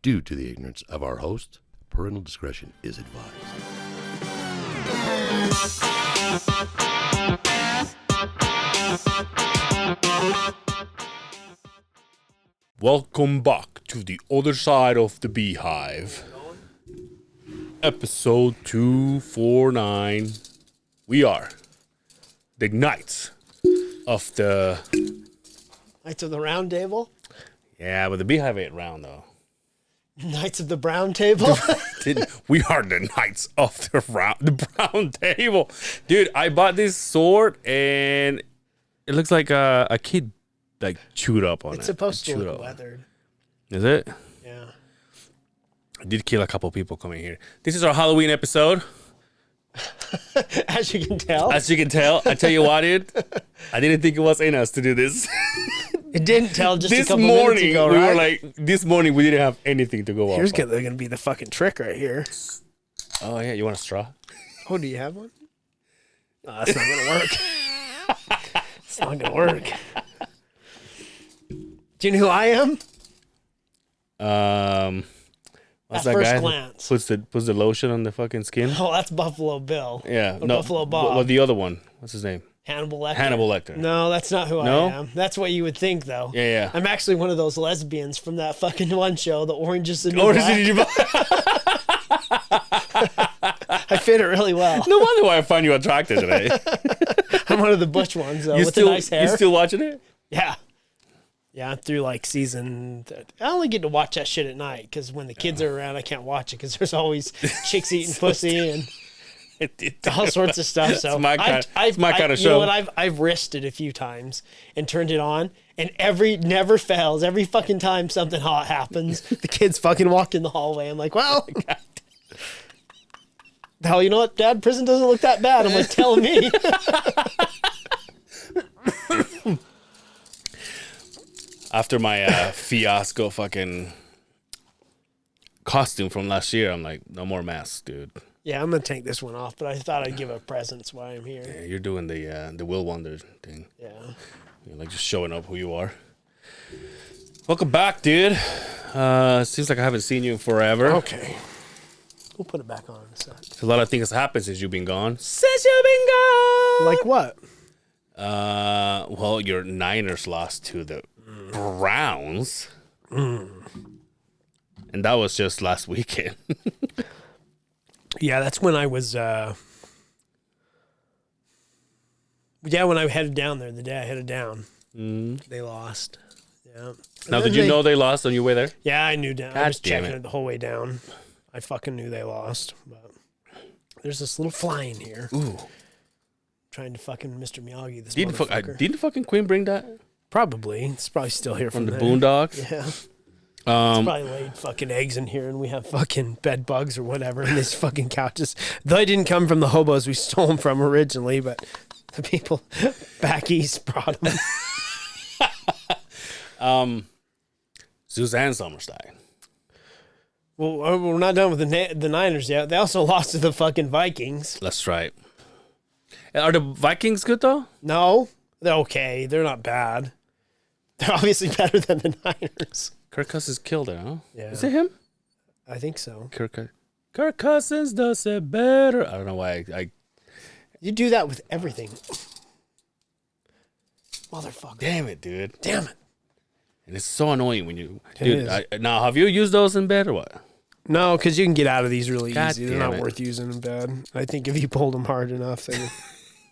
Due to the ignorance of our host, parental discretion is advised. Welcome back to the other side of the Beehive. Episode 249. We are the Knights of the... Knights of the Round Table? Yeah, but the Beehive ain't round, though. Knights of the Brown Table? We are the Knights of the Brown Table. Dude, I bought this sword, and it looks like a kid like chewed up on it. It's supposed to look weathered. Is it? Yeah. I did kill a couple people coming here. This is our Halloween episode. As you can tell. As you can tell, I tell you what, dude. I didn't think it was in us to do this. It didn't tell just This a couple morning, minutes ago, we right? were like, this morning we didn't have anything to go off. Here's of. going to be the fucking trick right here. Oh, yeah, you want a straw? Oh, do you have one? No, that's not going to work. It's not going to work. Do you know who I am? What's At that first guy glance. puts the lotion on the fucking skin? Oh, that's Buffalo Bill. Yeah, Or Buffalo Bob. Well, the other one, what's his name? Hannibal Lecter. Hannibal Lecter. No, that's not who No? I am. That's what you would think, though. Yeah. I'm actually one of those lesbians from that fucking one show, The Orange is the New Or Black. did you buy? I fit it really well. No wonder why I find you attractive today. I'm one of the butch ones, though, You with still, the nice hair. you still watching it? Yeah. Yeah, I'm through like season. I only get to watch that shit at night because when the kids are around, I can't watch it because there's always chicks eating pussy and all sorts of stuff. So It's my kind of You know show. what? I've risked it a few times and turned it on, and never fails. Every fucking time something hot happens, the kids fucking walk in the hallway. I'm like, well, hell, you know what, Dad? Prison doesn't look that bad. I'm like, tell me. After my fiasco fucking costume from last year, I'm like, no more masks, dude. Yeah, I'm gonna take this one off, but I thought I'd give a present while I'm here. Yeah, you're doing the Will Wonder thing. Yeah. You're like just showing up who you are. Welcome back, dude. Seems like I haven't seen you in forever. Okay. We'll put it back on in a sec. A lot of things happened since you've been gone. Since you've been gone. Like what? Well, your Niners lost to the Browns. And that was just last weekend. Yeah, that's when I was when I headed down there, the day I headed down. They lost. Yeah. Now, did you know they lost on your way there? Yeah, I knew down. I God was damn checking it. it the whole way down. I fucking knew they lost. But there's this little fly in here. Ooh. Trying to fucking Mr. Miyagi this Didn't motherfucker. didn't fucking Quinn bring that Probably. It's probably still here from the there. Boondocks? Yeah. It's probably laid fucking eggs in here, and we have fucking bed bugs or whatever in these fucking couches. They didn't come from the hobos we stole them from originally, but the people back east brought them. Suzanne Sommerstein. Well, we're not done with the Niners yet. They also lost to the fucking Vikings. That's right. Are the Vikings good, though? No, they're okay. They're not bad. They're obviously better than the Niners. Kirk Cousins killed it, huh? Yeah. Is it him? I think so. Kirk Cousins does it better. I don't know why I You do that with everything. Motherfucker. damn it, dude. Damn it. And it's so annoying when you... It Dude, is. now, have you used those in bed or what? No, because you can get out of these really God easy. They're damn not it. worth using in bed. I think if you pulled them hard enough,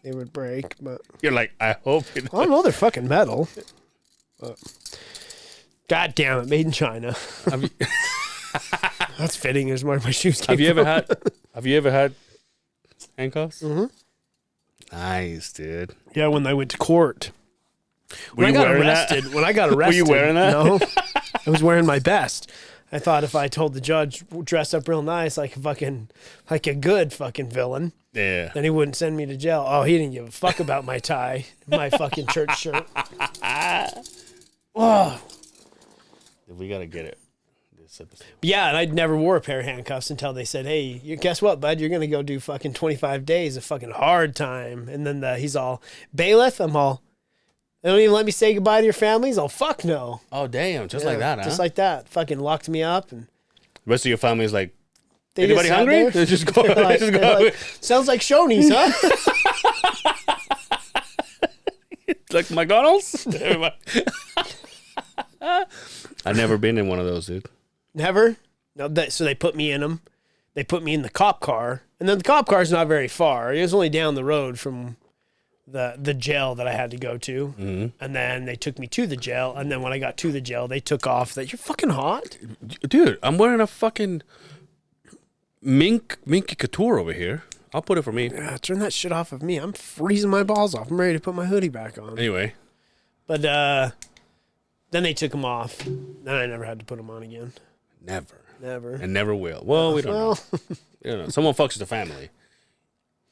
they would break. But You're like, I hope it... I don't know. They're fucking metal. But, God damn it, made in China. Have you, That's fitting. As where my shoes came have you ever from. have you ever had handcuffs? Mm-hmm. Nice, dude. Yeah, when I went to court. Were you wearing that? When I got arrested. Were you wearing that? No. I was wearing my best. I thought if I told the judge, dress up real nice, like a good fucking villain, Yeah. then he wouldn't send me to jail. Oh, he didn't give a fuck about my tie, my fucking church shirt. Oh. We gotta get it. This episode. Yeah, and I'd never wore a pair of handcuffs until they said, hey, guess what, bud? You're going to go do fucking 25 days of fucking hard time. And then he's all, bailiff? I'm all, they don't even let me say goodbye to your family? He's all, fuck no. Oh damn! Just like that, huh? Just like that. Fucking locked me up and The rest of your family is like, They anybody just sat hungry? there. Let's just go. They're like- Let's just they're go. like, sounds like Shoney's, huh? Like McDonald's? I've never been in one of those, dude. Never. No, so they put me in them. They put me in the cop car, and then the cop car is not very far. It was only down the road from the jail that I had to go to, and then they took me to the jail. And then when I got to the jail, they took off. That you're fucking hot, Dude, I'm wearing a fucking minky couture over here. I'll put it for me. yeah, turn that shit off of me. I'm freezing my balls off. I'm ready to put my hoodie back on. Anyway, But then they took them off. Then I never had to put them on again. never. Never. And never will. Well, we don't know. You know, someone fucks with the family.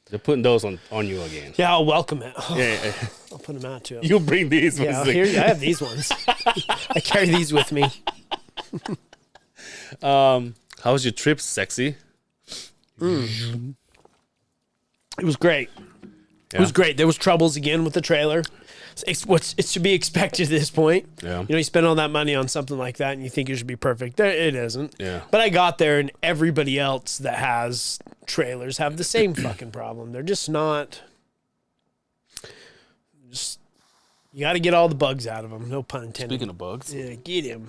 They're putting those on you again. Yeah, I'll welcome it. Yeah, I'll put them out to it. you bring these ones. Yeah, here I have these ones. I carry these with me. How was your trip, sexy? It was great. Yeah. It was great. There was troubles again with the trailer. It's to be expected at this point. Yeah. You know, you spend all that money on something like that and you think it should be perfect. It isn't. Yeah. But I got there and everybody else that has trailers have the same fucking problem. They're just not. You got to get all the bugs out of them. No pun intended. Speaking of bugs. Yeah, get him.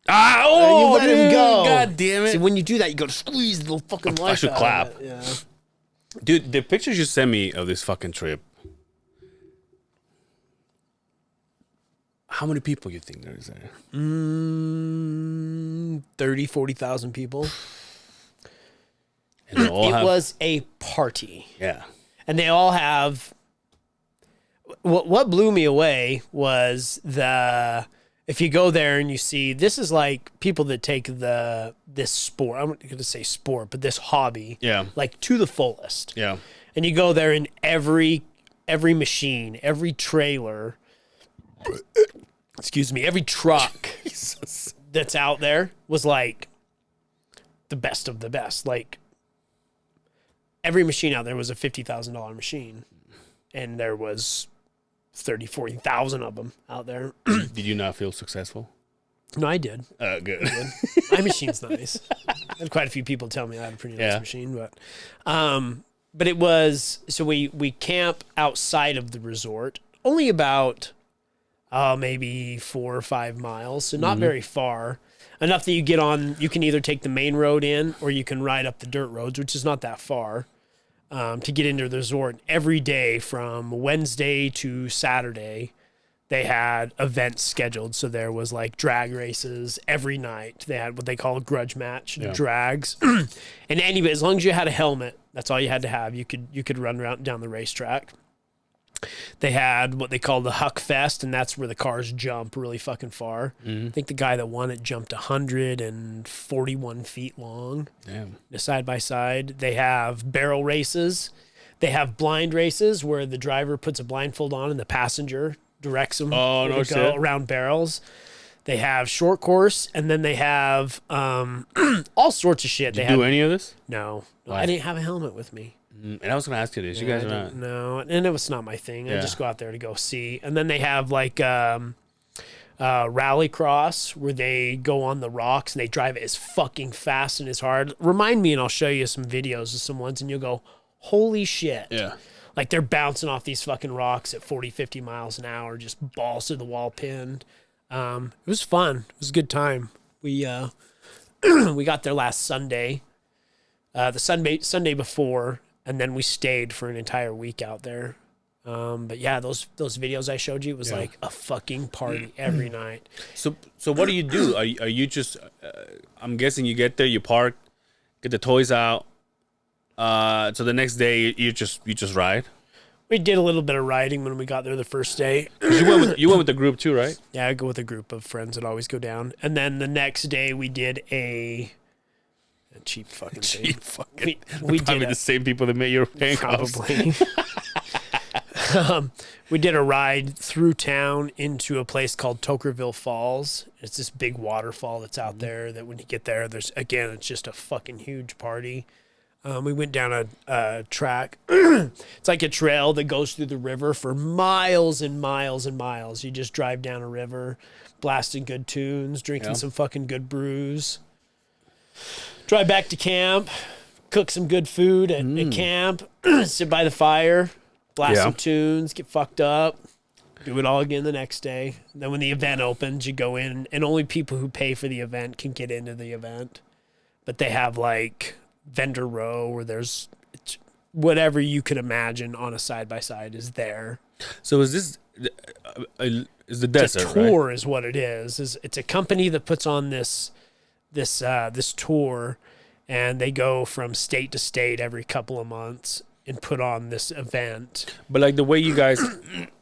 Ah, You let him dude, go. God damn it. See, when you do that, you got to squeeze the fucking life should out of clap. it. Yeah. Dude, the pictures you sent me of this fucking trip. How many people you think there is there? 30, 40,000 people. And they all It have, was a party. yeah. And they all have. What blew me away was if you go there and you see, this is like people that take this sport. I'm not going to say sport, but this hobby, Yeah. like to the fullest. Yeah. And you go there and every machine, every trailer, excuse me, every truck Jesus. that's out there was like the best of the best. Like every machine out there was a $50,000 machine, and there was 30, 40,000 of them out there. Did you not feel successful? No, I did. Good. My machine's nice. I had quite a few people tell me I had a pretty nice Yeah. machine, but it was, so we camp outside of the resort, only about maybe 4 or 5 miles, so not very far. Enough that you get on, you can either take the main road in or you can ride up the dirt roads, which is not that far, to get into the resort. Every day from Wednesday to Saturday, they had events scheduled. So there was like drag races every night. They had what they call a grudge match, drags. And anyway, as long as you had a helmet, that's all you had to have. You could run around down the racetrack. They had what they call the Huck Fest, and that's where the cars jump really fucking far. I think the guy that won it jumped 141 feet long. Damn. Side by side. They have barrel races. They have blind races where the driver puts a blindfold on and the passenger directs them Oh, no to go shit. around barrels. They have short course, and then they have all sorts of shit. Did They you do have any of this? no, Why? I didn't have a helmet with me. And I was going to ask you this. You guys I are not. didn't- no, and it was not my thing. I Yeah. just go out there to go see. And then they have like rally cross where they go on the rocks and they drive it as fucking fast and as hard. Remind me and I'll show you some videos of some ones and you'll go, holy shit. Yeah. Like they're bouncing off these fucking rocks at 40, 50 miles an hour, just balls to the wall pinned. It was fun. It was a good time. We we got there last Sunday, the Sunday before, and then we stayed for an entire week out there. But yeah, those videos I showed you was like a fucking party every night. So what do you do? Are you just? I'm guessing you get there, you park, get the toys out. So the next day you just ride. We did a little bit of riding when we got there the first day. 'Cause you went with the group too, right? Yeah, I go with a group of friends that always go down. And then the next day we did a cheap fucking thing. Cheap fucking. We Probably did the same people that made your handcuffs. probably. We did a ride through town into a place called Tokerville Falls. It's this big waterfall that's out there that when you get there, it's just a fucking huge party. We went down a track. It's like a trail that goes through the river for miles and miles and miles. You just drive down a river, blasting good tunes, drinking some fucking good brews. drive back to camp, cook some good food at camp, sit by the fire, blast some tunes, get fucked up, do it all again the next day. Then when the event opens, you go in, and only people who pay for the event can get into the event. But they have like vendor row where there's whatever you could imagine on a side-by-side is there. So is this is the desert, it's a tour, right? Is what it is. It's a company that puts on this tour, and they go from state to state every couple of months and put on this event. But like the way you guys,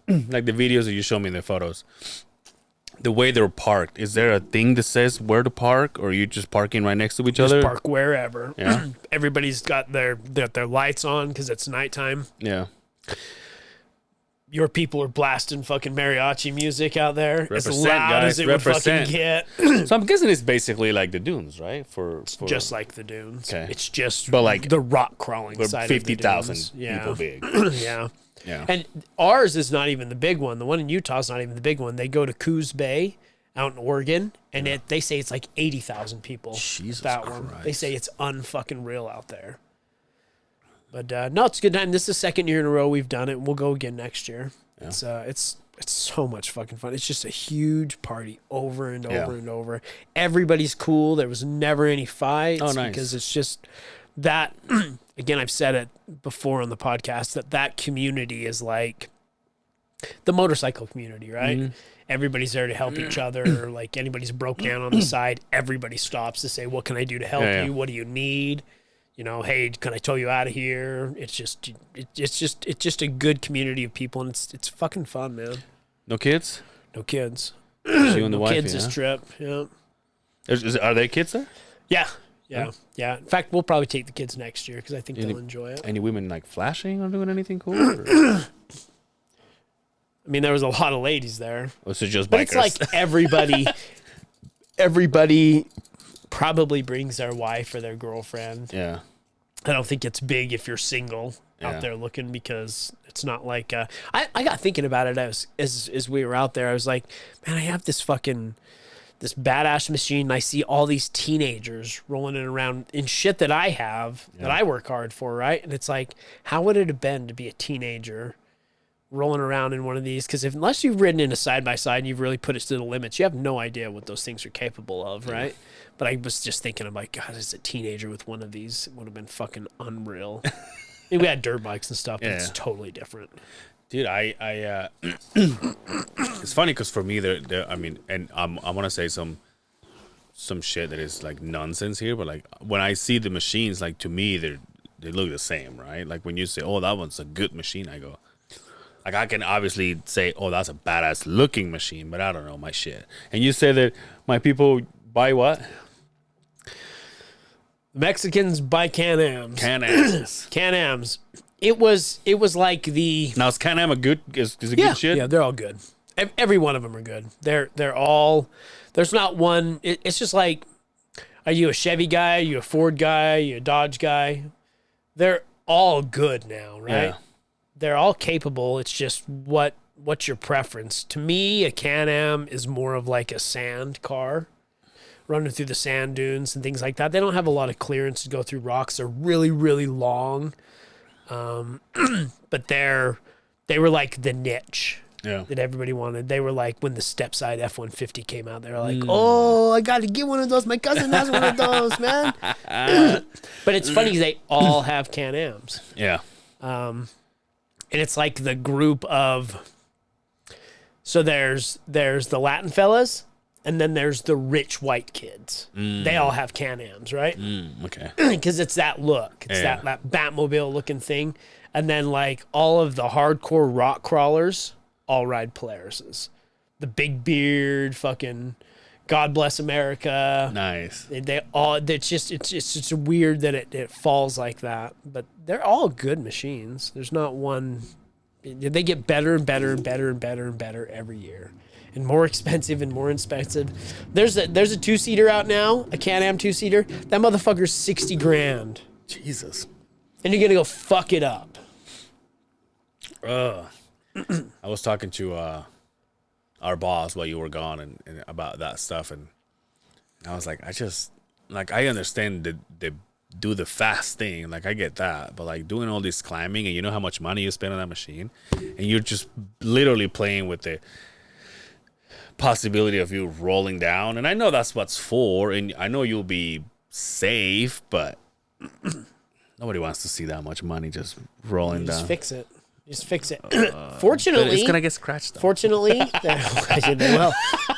like the videos that you show me in the photos, the way they're parked, is there a thing that says where to park, or are you just parking right next to each other? Just park wherever. Yeah. Everybody's got their lights on because it's nighttime. Yeah. Your people are blasting fucking mariachi music out there. As loud guys, as it would fucking get. So I'm guessing it's basically like the dunes, right? For just like the dunes. Okay. It's just but like the rock crawling side 50,000 of the dunes. people big. Yeah. Yeah. And ours is not even the big one. The one in Utah is not even the big one. They go to Coos Bay out in Oregon, and they say it's like 80,000 people. Jesus that Christ. one. They say it's unfucking real out there. But no, it's a good time. This is the second year in a row we've done it. We'll go again next year. Yeah. It's so much fucking fun. It's just a huge party over and over and over. Everybody's cool. There was never any fights. Oh, nice. Because it's just that. Again, I've said it before on the podcast that community is like the motorcycle community, right? Mm-hmm. Everybody's there to help each other. Like anybody's broke down on the side, everybody stops to say, "What can I do to help you? What do you need?" You know, hey, can I tow you out of here? It's just a good community of people, and it's fucking fun, man. No kids? No kids. You and the wife, kids this trip. Yeah. Are there kids there? Yeah. In fact, we'll probably take the kids next year because I think they'll enjoy it. Any women like flashing or doing anything cool? I mean, there was a lot of ladies there. Or is it just bikers? But it's like everybody probably brings their wife or their girlfriend. Yeah. I don't think it's big if you're single out there looking, because it's not like I got thinking about it as we were out there. I was like, man, I have this badass machine, and I see all these teenagers rolling it around in shit that I have that I work hard for, right? And it's like, how would it have been to be a teenager rolling around in one of these? Because unless you've ridden in a side-by-side and you've really put it to the limits, you have no idea what those things are capable of, right? But I was just thinking, I'm like, God, as a teenager with one of these, it would have been fucking unreal. I mean, we had dirt bikes and stuff, but it's totally different. Dude, I it's funny because for me, I mean, and I want to say some shit that is like nonsense here, but like when I see the machines, like to me, they look the same, right? Like when you say, oh, that one's a good machine, I go, like I can obviously say, oh, that's a badass looking machine, but I don't know my shit. And you say that my people buy what? Mexicans buy Can-Ams. Can-Ams. Can-Ams. It was like the... Now, is Can-Am a good good shit? Yeah, they're all good. Every one of them are good. They're all... There's not one... It's just like, are you a Chevy guy? Are you a Ford guy? Are you a Dodge guy? They're all good now, right? Yeah. They're all capable. It's just what's your preference? To me, a Can-Am is more of like a sand car, running through the sand dunes and things like that. They don't have a lot of clearance to go through rocks. They're really, really long. But they were like the niche that everybody wanted. They were like when the step side F-150 came out, they were like, oh, I got to get one of those. My cousin has one of those, man. But it's funny, they all have Can-Ams. Yeah. And it's like the group of, so there's the Latin fellas, and then there's the rich white kids. They all have Can-Ams, right? Okay. Because it's that look. It's that Batmobile looking thing. And then like all of the hardcore rock crawlers all ride Polaris's. The big beard, fucking God Bless America. Nice. They all, it's just weird that it falls like that. But they're all good machines. There's not one. They get better and better and better and better and better every year. And more expensive and more expensive. There's a two-seater out now, a Can-Am two-seater. That motherfucker's $60,000. Jesus. And you're gonna go fuck it up. I was talking to our boss while you were gone and about that stuff, and I was like, I just like I understand that they do the fast thing, like I get that, but like doing all this climbing and you know how much money you spend on that machine, and you're just literally playing with the possibility of you rolling down. And I know that's what's for, and I know you'll be safe, but nobody wants to see that much money just rolling down. Just fix it. Just fix it. Fortunately, it's gonna get scratched. Fortunately,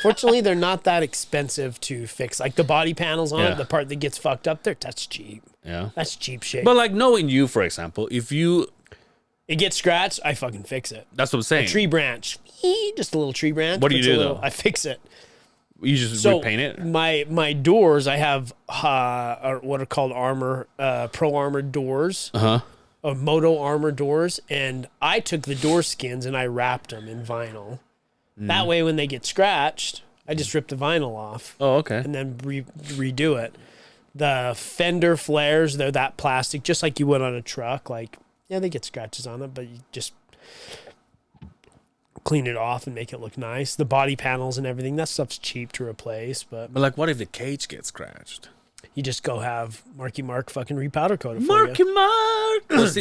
fortunately, they're not that expensive to fix. Like the body panels on it, the part that gets fucked up, that's cheap. Yeah, that's cheap shit. But like knowing you, for example, if it gets scratched, I fucking fix it. That's what I'm saying. A tree branch, just a little tree branch. What do you do though? I fix it. You just repaint it. My doors, I have what are called pro armored doors. Moto armor doors, and I took the door skins and I wrapped them in vinyl. That way, when they get scratched, I just rip the vinyl off. Oh, okay. And then redo it. The fender flares, they're that plastic, just like you would on a truck. Like, yeah, they get scratches on it, but you just clean it off and make it look nice. The body panels and everything, that stuff's cheap to replace. But like, what if the cage gets scratched? You just go have Marky Mark fucking repowder coat it for Marky you. Mark! Does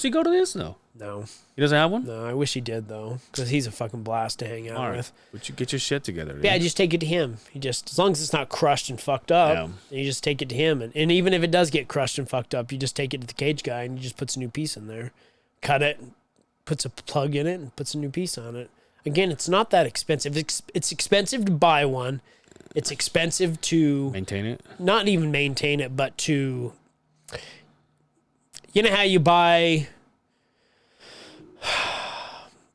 he go to this? No. No. He doesn't have one? No, I wish he did, though, because he's a fucking blast to hang out with. Would you get your shit together? Yeah, just take it to him. As long as it's not crushed and fucked up, you just take it to him. And even if it does get crushed and fucked up, you just take it to the cage guy and he just puts a new piece in there. Cut it, puts a plug in it, and puts a new piece on it. Again, it's not that expensive. It's expensive to buy one. It's expensive to maintain it. Not even maintain it, but to, you know how you buy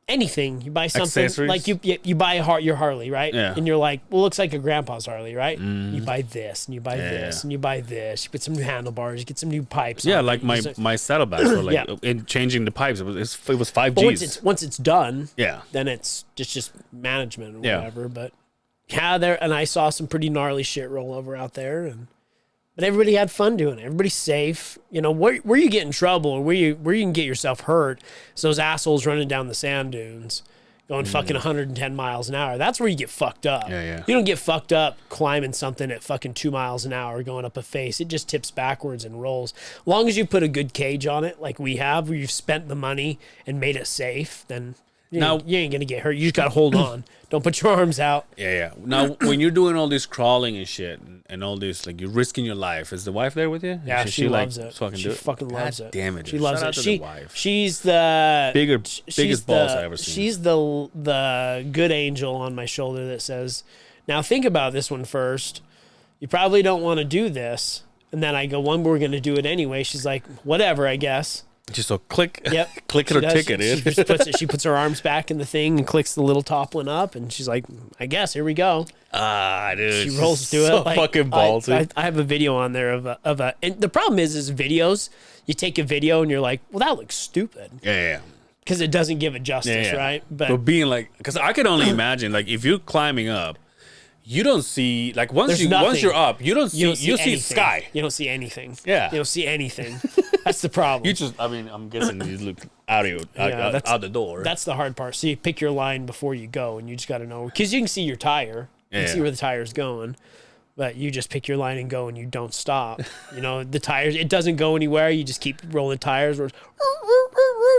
anything. You buy something like you buy your Harley, right? Yeah. And you're like, well, it looks like a grandpa's Harley, right? You buy this and you buy this and you buy this. You put some new handlebars. You get some new pipes. Yeah, like my saddlebags were like in changing the pipes. It was 5Gs. Once it's done, yeah, then it's just management or whatever. But yeah, I saw some pretty gnarly shit roll over out there, but everybody had fun doing it. Everybody's safe. You know, where you get in trouble or where you can get yourself hurt is those assholes running down the sand dunes going fucking 110 miles an hour. That's where you get fucked up. Yeah. You don't get fucked up climbing something at fucking 2 miles an hour going up a face. It just tips backwards and rolls. As long as you put a good cage on it like we have, where you've spent the money and made it safe, then you ain't going to get hurt. You just got to hold on. Don't put your arms out. Yeah. Now, when you're doing all this crawling and shit and all this, like, you're risking your life. Is the wife there with you? Yeah, she loves it. She fucking loves it. Damn it. She loves it. The wife. She's the biggest balls I've ever seen. She's the good angel on my shoulder that says, now think about this one first. You probably don't want to do this. And then I go, we're going to do it anyway. She's like, whatever, I guess. Just so click, yep. Click it or ticket it. She puts her arms back in the thing and clicks the little top one up, and she's like, I guess, here we go. Dude. She rolls through so it. Like, fucking ballsy. I have a video on there of a, and the problem is videos, you take a video and you're like, well, that looks stupid. Yeah. Because it doesn't give it justice, right? But being like, because I can only imagine, like, if you're climbing up, you don't see, like, once you're up, you see sky. You don't see anything. Yeah. You don't see anything. That's the problem. I'm guessing you look out the door. That's the hard part. So you pick your line before you go, and you just got to know, because you can see your tire. You can see where the tire's going. But you just pick your line and go, and you don't stop. You know, the tires, it doesn't go anywhere. You just keep rolling tires.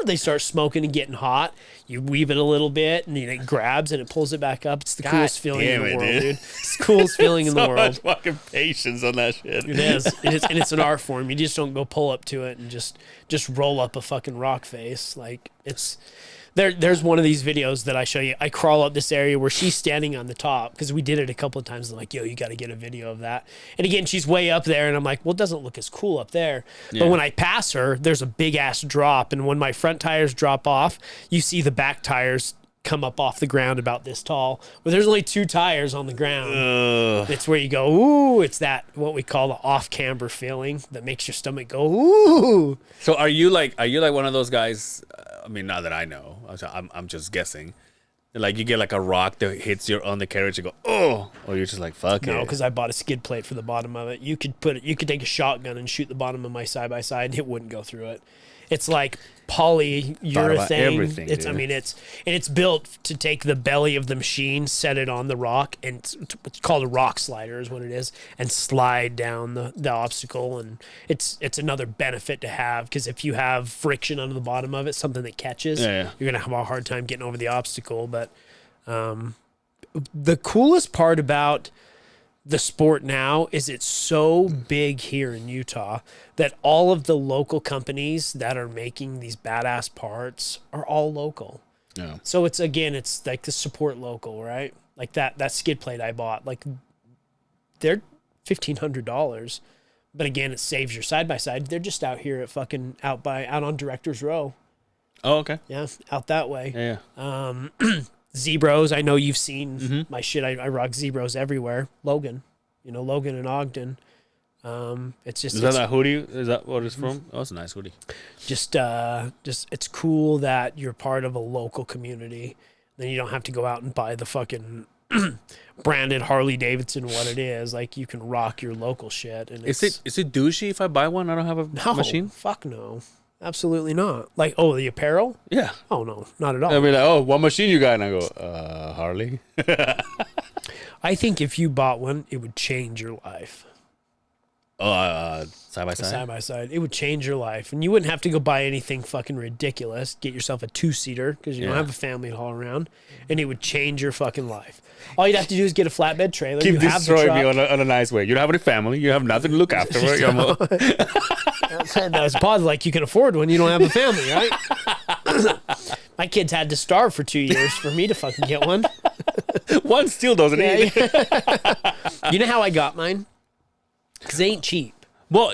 They start smoking and getting hot. You weave it a little bit, and it grabs, and it pulls it back up. It's the coolest feeling in the world, dude. It's the coolest feeling in the world. So much fucking patience on that shit. It is. And it's an art form. You just don't go pull up to it and just roll up a fucking rock face. Like, it's... There's one of these videos that I show you. I crawl up this area where she's standing on the top, because we did it a couple of times. I'm like, yo, you got to get a video of that. And again, she's way up there, and I'm like, well, it doesn't look as cool up there. Yeah. But when I pass her, there's a big-ass drop, and when my front tires drop off, you see the back tires come up off the ground about this tall. Well, there's only 2 tires on the ground. It's where you go, ooh, it's that, what we call the off-camber feeling that makes your stomach go, ooh. So are you like one of those guys, I mean, not that I know, I'm just guessing, like you get like a rock that hits your undercarriage and go, oh, or you're just like, fuck it. No, because I bought a skid plate for the bottom of it. You could take a shotgun and shoot the bottom of my side-by-side and it wouldn't go through it. It's like polyurethane. everything, It's dude. I mean it's built to take the belly of the machine, set it on the rock, and it's called a rock slider is what it is, and slide down the obstacle. And it's another benefit to have, because if you have friction under the bottom of it, something that catches, Yeah. you're gonna have a hard time getting over the obstacle. But the coolest part about the sport now is it's so big here in Utah that all of the local companies that are making these badass parts are all local. Yeah. So it's like the support local, right? Like that skid plate I bought, like they're $1,500. But again, it saves your side by side. They're just out here at out on Director's Row. Oh, okay. Yeah, out that way. Yeah. Zebros, I know you've seen my shit. I rock Zebros everywhere. Logan and Ogden. It's just Is that hoodie? Is that what it's from? Oh, it's a nice hoodie. just it's cool that you're part of a local community. Then you don't have to go out and buy the fucking branded Harley Davidson. What it is, like, you can rock your local shit. And Is it douchey if I buy one? I don't have a no machine. Fuck no, absolutely not. Like, oh, the apparel? Yeah. Oh no, not at all. I'll be like, oh, what machine you got? And I go, Harley. I think if you bought one, it would change your life. Side by side. Side by side, it would change your life, and you wouldn't have to go buy anything fucking ridiculous. Get yourself a 2-seater because you don't Yeah. have a family to haul around, and it would change your fucking life. All you'd have to do is get a flatbed trailer. Keep you have the destroying me truck. on a nice way. You don't have any family. You have nothing to look after. Right? That's pause. Like, you can afford one. You don't have a family, right? My kids had to starve for 2 years for me to fucking get one. One still doesn't eat. You know how I got mine? Because they ain't cheap. Well,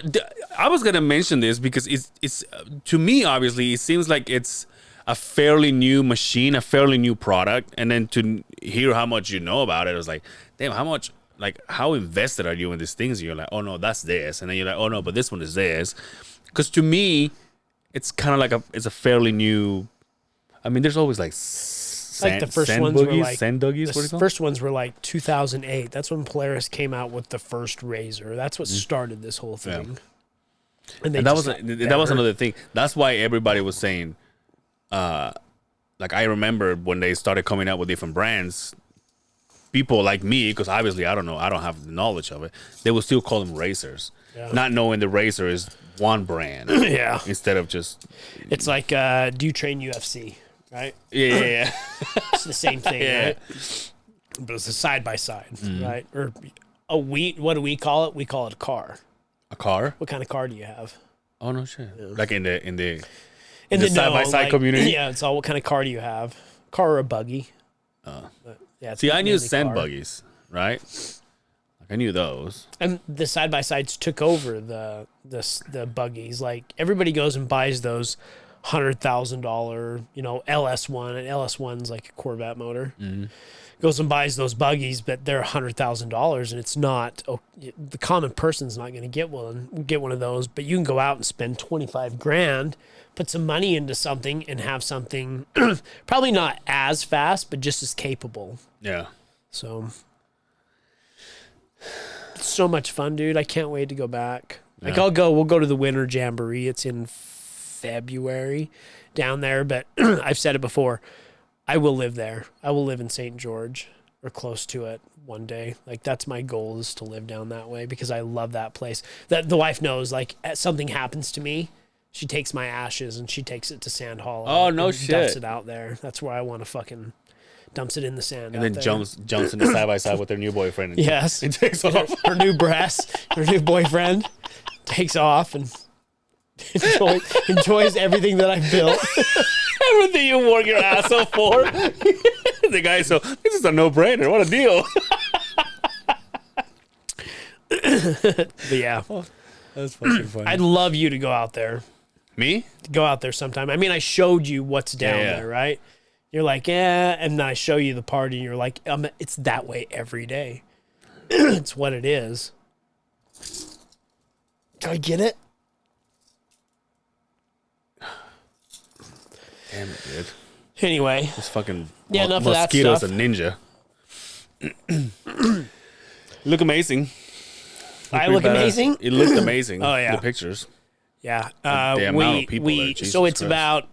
I was gonna mention this because it's to me, obviously it seems like it's a fairly new machine, a fairly new product, and then to hear how much you know about it, I was like, damn, how invested are you in these things? And you're like, oh no, that's this, and then you're like, oh no, but this one is this. Because to me, it's kind of like it's a fairly new. I mean, there's always like The first sand ones were boogies, like sand duggies. What do you the call first ones were like 2008. That's when Polaris came out with the first Razor. That's Mm-hmm. what started this whole thing. And that was another thing. That's why everybody was saying, like, I remember when they started coming out with different brands, people like me, because obviously I don't have the knowledge of it, they will still call them racers, not knowing the racer is one brand. Yeah. Instead of just. It's like, do you train UFC, right? Yeah. It's the same thing, Yeah. right? But it's a side by side, right? Or what do we call it? We call it a car. A car? What kind of car do you have? Oh no shit! Like in the In the side by side community. Yeah, it's all what kind of car do you have? Car or a buggy? But, yeah. See, I knew mainly sand car. buggies, right? Like I knew those. And the side by sides took over the buggies. Like, everybody goes and buys those $100,000, LS1, and LS1's like a Corvette motor. Goes and buys those buggies, but they're $100,000, and it's not. The common person's not going to get one of those. But you can go out and spend $25,000, put some money into something, and have something probably not as fast, but just as capable. Yeah. So it's so much fun, dude. I can't wait to go back. Like, we'll go to the Winter Jamboree. It's in February down there, but I've said it before. I will live there. I will live in St. George or close to it one day. Like, that's my goal, is to live down that way, because I love that place. That the wife knows, like, something happens to me, she takes my ashes and she takes it to Sand Hollow. Oh, no and shit. Dumps it out there. That's where I want to fucking dumps it in the sand. And then jumps into side by side with their new boyfriend. And Yes. and takes off. Her new breasts, her new boyfriend takes off and enjoys everything that I've built. Everything you work your ass off for. The guy, so this is a no-brainer. What a deal. But yeah, That's fucking funny. I'd love you to go out there. Me? Go out there sometime. I mean, I showed you what's down Yeah. there, right? You're like, yeah, and then I show you the party, and you're like, it's that way every day. It's what it is. Do I get it? Damn it, dude. Anyway, This fucking enough of that mosquito's stuff. a ninja. Look amazing. I look Pretty badass. amazing. It looked amazing. Oh, yeah. The pictures. Yeah. The amount of people there, Jesus so it's Christ. about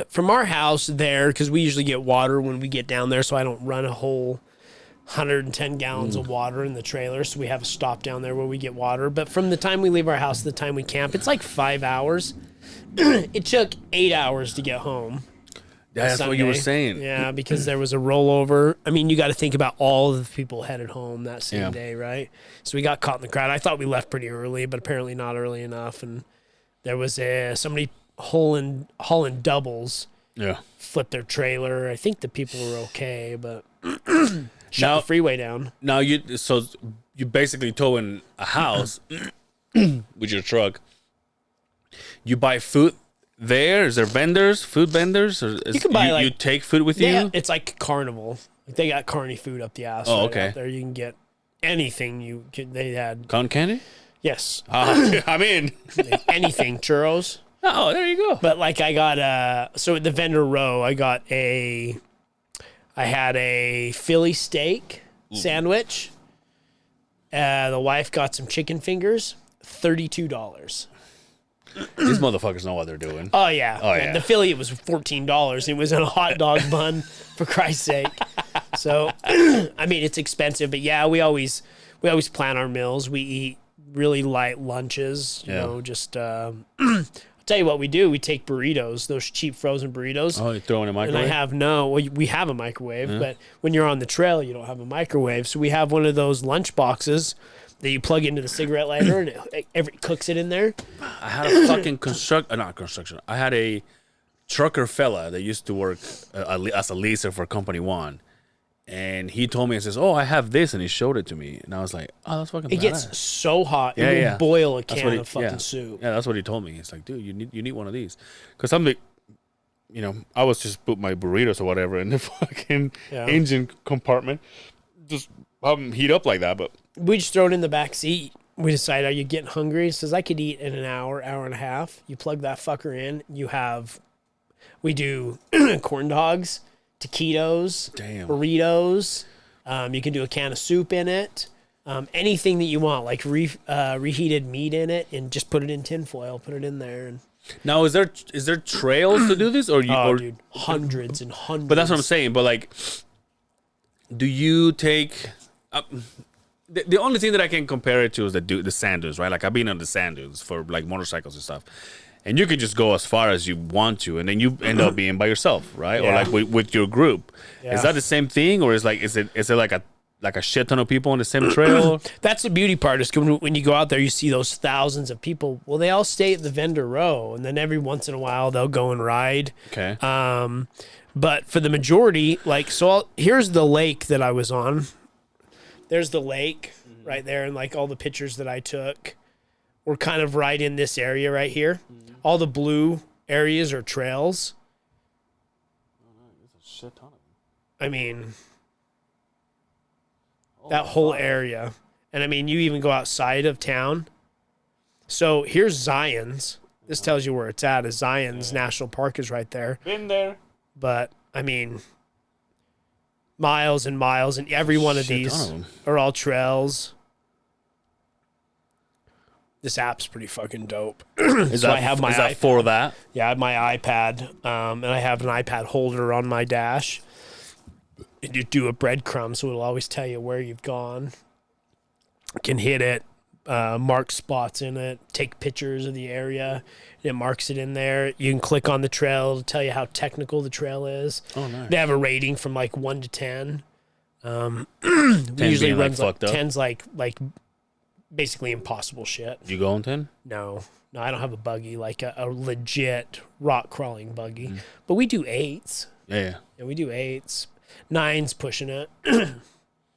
from our house there, because we usually get water when we get down there, so I don't run a whole 110 gallons of water in the trailer, so we have a stop down there where we get water. But from the time we leave our house to the time we camp, it's like 5 hours. It took 8 hours to get home. Yeah, that's what you were saying. Yeah, because there was a rollover. I mean, you got to think about all of the people headed home that same day, right? So we got caught in the crowd. I thought we left pretty early, but apparently not early enough. And there was somebody hauling doubles. Yeah. Flipped their trailer. I think the people were okay, but shut the freeway down. Now you basically towing a house with your truck. You buy food there? Is there food vendors? Or You can buy you take food with Yeah, you? it's like carnival. Like they got carny food up the ass. Oh, right okay. out there you can get anything they had. Cotton candy? Yes, I'm in. anything churros. Oh, there you go. But like I got so at the vendor row, I had a Philly steak sandwich. The wife got some chicken fingers, $32. These motherfuckers know what they're doing. Oh yeah. Oh, And yeah. the Philly it was $14. It was in a hot dog bun, for Christ's sake. So I mean it's expensive, but yeah, we always plan our meals. We eat really light lunches, you know, just I'll tell you what we do. We take burritos, those cheap frozen burritos. Oh, you throw in a microwave? And we have a microwave, but when you're on the trail, you don't have a microwave. So we have one of those lunch boxes that you plug into the cigarette lighter and it cooks it in there. I had a fucking not construction. I had a trucker fella that used to work as a leaser for Company One. And he told me, he says, "Oh, I have this," and he showed it to me, and I was like, "Oh, that's fucking." It gets badass. so hot, Yeah, it will yeah. boil a That's can what of fucking soup. Yeah, that's what he told me. He's like, "Dude, you need one of these," because I'm like, I was just put my burritos or whatever in the fucking engine compartment, just have them heat up like that. But We just throw it in the back seat. We decide, are you getting hungry? It says I could eat in an hour and a half. You plug that fucker in. We do corn dogs, taquitos, Damn. burritos. You can do a can of soup in it. Anything that you want, like reheated meat in it, and just put it in tinfoil. Put it in there. And, now, is there trails to do this, or dude, hundreds and hundreds. But that's what I'm saying. But like, do you take? The only thing that I can compare it to is the sand dunes, right? Like I've been on the sand dunes for like motorcycles and stuff, and you can just go as far as you want to, and then you end up being by yourself, right? Yeah. Or like with your group. Yeah. Is that the same thing, or is it like a shit ton of people on the same trail? That's the beauty part is when you go out there, you see those thousands of people. Well, they all stay at the vendor row, and then every once in a while they'll go and ride. Okay. But for the majority, here's the lake that I was on. There's the lake right there, and like all the pictures that I took were kind of right in this area right here. All the blue areas are trails. There's a shit ton of them. I mean, that whole area. And I mean, you even go outside of town. So here's Zion's. This tells you where it's at. Is Zion's National Park is right there. Been there. But I mean, miles and miles, and every one of Shit ton these of 'em. are all trails. This app's pretty fucking dope. Is So that I have my is that iPad. for that? Yeah, I have my iPad, and I have an iPad holder on my dash. And you do a breadcrumb, so it'll always tell you where you've gone. You can hit it, mark spots in it, take pictures of the area, and it marks it in there. You can click on the trail to tell you how technical the trail is. Oh, nice. They have a rating from like 1 to 10. We 10 usually being, like, runs like fucked up? 10's like basically impossible shit. You going 10? No, I don't have a buggy, like a legit rock crawling buggy. But we do 8s. Yeah. Yeah, we do 8s. 9's pushing it.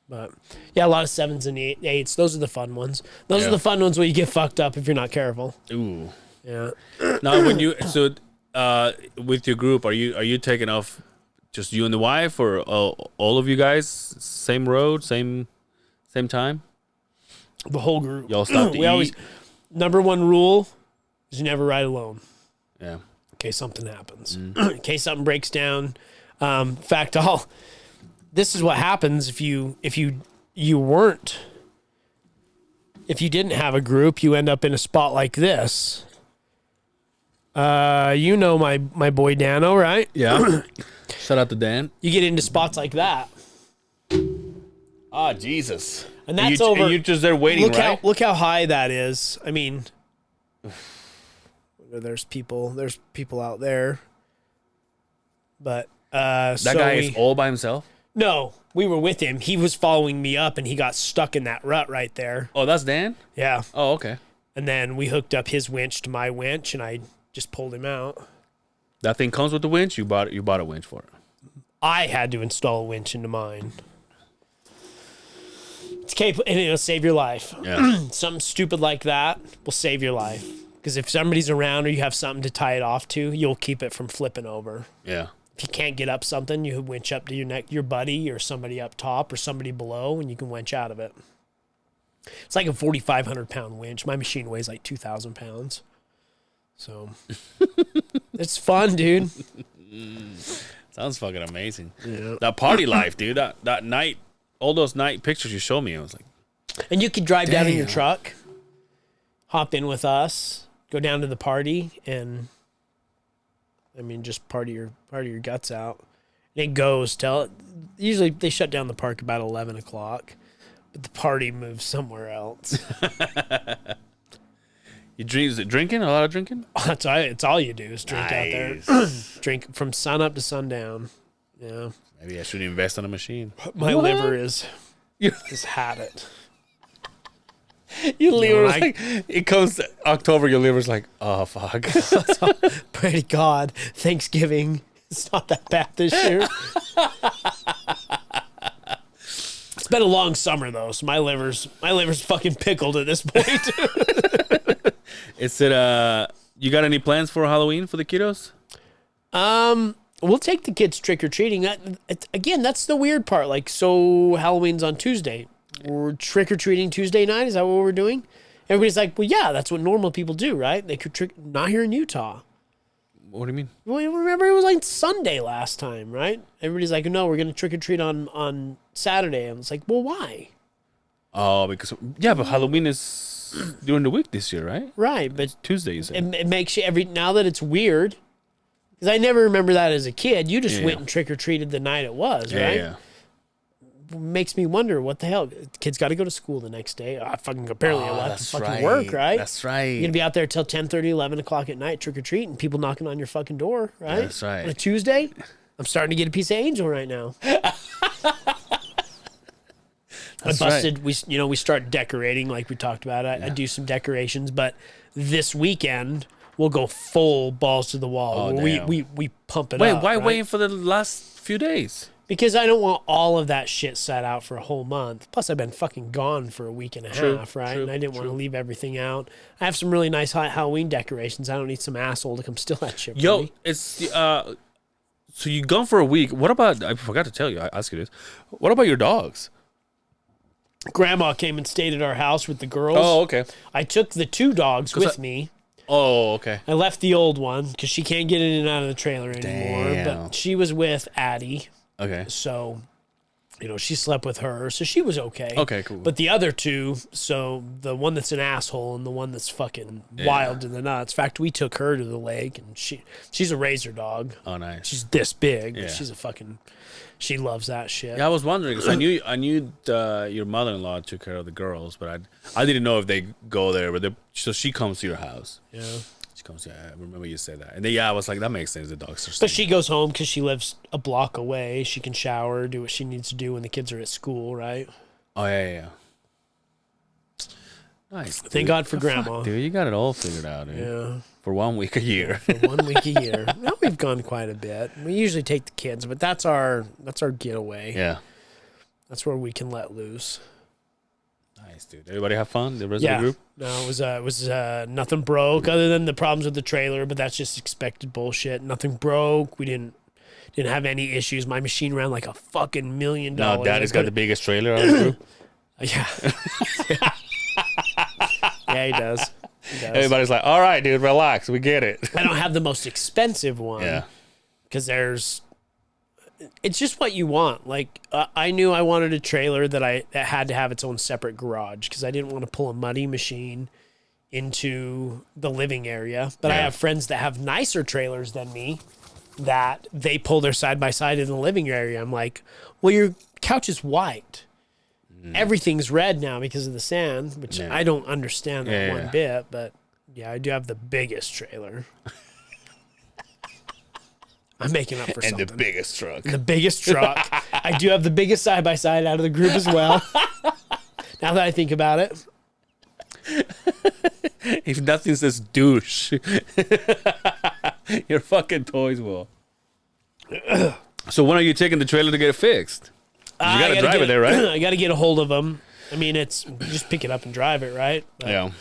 But yeah, a lot of 7s and 8s. Those are the fun ones. Those are the fun ones where you get fucked up if you're not careful. Ooh. Yeah. Now, with your group, are you taking off just you and the wife, or all of you guys same road, same time? The whole group. Y'all stop to eat? Number one rule is you never ride alone. Yeah. In case something happens. In case something breaks down. In fact, this is what happens if you didn't have a group, you end up in a spot like this. You know my boy Dano, right? Yeah. Shout out to Dan. You get into spots like that. Ah, Jesus. And that's over. And you're just there waiting, right? Look how high that is. I mean, there's people out there. But that guy is all by himself? No, we were with him. He was following me up, and he got stuck in that rut right there. Oh, that's Dan? Yeah. Oh, okay. And then we hooked up his winch to my winch, and I just pulled him out. That thing comes with the winch? You bought a winch for it? I had to install a winch into mine. It's capable, and it'll save your life. Yeah. Something stupid like that will save your life. Because if somebody's around or you have something to tie it off to, you'll keep it from flipping over. Yeah. If you can't get up something, you winch up to your buddy or somebody up top or somebody below, and you can winch out of it. It's like a 4,500-pound winch. My machine weighs like 2,000 pounds. So it's fun, dude. Sounds fucking amazing. Yeah. That party life, dude. That night, all those night pictures you showed me, I was like, and you could drive down in your truck, hop in with us, go down to the party, and I mean, just party your guts out. And it goes till usually they shut down the park about 11 o'clock, but the party moves somewhere else. You drink? Is it drinking? A lot of drinking? It's all you do is drink out there. Drink from sun up to sundown. Yeah. Maybe I should invest in a machine. My liver is had it. Your liver's like, it comes October, your liver's like, oh, fuck. Pray to God, Thanksgiving, it's not that bad this year. It's been a long summer, though, so my liver's fucking pickled at this point. Is it, you got any plans for Halloween for the kiddos? We'll take the kids trick-or-treating. Again, that's the weird part. Like, so Halloween's on Tuesday. We're trick-or-treating Tuesday night? Is that what we're doing? Everybody's like, well, yeah, that's what normal people do, right? They could trick... Not here in Utah. What do you mean? Well, you remember it was like Sunday last time, right? Everybody's like, no, we're going to trick-or-treat on Saturday. And it's like, well, why? Oh, because... Yeah, but Halloween is during the week this year, right? Right, but... Tuesday, you said. It makes you... Now that it's weird... Because I never remember that as a kid. You just went and trick-or-treated the night it was, right? Yeah. Makes me wonder what the hell. Kids got to go to school the next day. I fucking apparently I left to fucking work, right? That's right. You're gonna be out there till 10:30, 11 o'clock at night trick or treating, people knocking on your fucking door, right? That's right. On a Tuesday, I'm starting to get a piece of angel right now. I busted. Right. We start decorating like we talked about. I do some decorations, but this weekend we'll go full balls to the wall. Oh, we pump it up. Wait, why right? waiting for the last few days? Because I don't want all of that shit set out for a whole month. Plus, I've been fucking gone for a week and a half, right? True, and I didn't want to leave everything out. I have some really nice Halloween decorations. I don't need some asshole to come steal that shit from me. It's so you gone for a week. What about? I forgot to tell you. I asked you this. What about your dogs? Grandma came and stayed at our house with the girls. Oh, okay. I took the two dogs with me. Oh, okay. I left the old one because she can't get in and out of the trailer anymore. Damn. But she was with Addie. Okay. So, she slept with her, so she was okay. Okay, cool. But the other two, so the one that's an asshole and the one that's fucking wild in the nuts. In fact, we took her to the lake, and she's a razor dog. Oh, nice. She's this big. Yeah. But she's she loves that shit. Yeah, I was wondering because I knew your mother-in-law took care of the girls, but I didn't know if they go there. But so she comes to your house. Yeah. She comes. Yeah, I remember you said that. And then I was like, that makes sense. The dogs are. But she goes home because she lives a block away. She can shower, do what she needs to do when the kids are at school, right? Oh yeah. Nice. Dude. Thank God for Grandma. Fuck, dude, you got it all figured out, dude. Yeah. For 1 week a year. For 1 week a year. Well, we've gone quite a bit. We usually take the kids, but that's our getaway. Yeah. That's where we can let loose. Nice, dude. Everybody have fun? The rest of the group? No, it was nothing broke other than the problems with the trailer, but that's just expected bullshit. Nothing broke. We didn't have any issues. My machine ran like a fucking $1 million. No, Daddy's got the biggest trailer on the group. Yeah. Yeah, he does. Everybody's like, all right, dude, relax. We get it. I don't have the most expensive one. Yeah. Because it's just what you want. Like, I knew I wanted a trailer that had to have its own separate garage because I didn't want to pull a muddy machine into the living area. But I have friends that have nicer trailers than me that they pull their side-by-side in the living area. I'm like, well, your couch is white. Everything's red now because of the sand, which I don't understand that one bit. But, yeah, I do have the biggest trailer. I'm making up for something. And the biggest truck. The biggest truck. I do have the biggest side-by-side out of the group as well. Now that I think about it. If nothing says douche, your fucking toys will. So when are you taking the trailer to get it fixed? You gotta drive it there, right? I gotta get a hold of them. I mean, it's just pick it up and drive it, right? But, Yeah.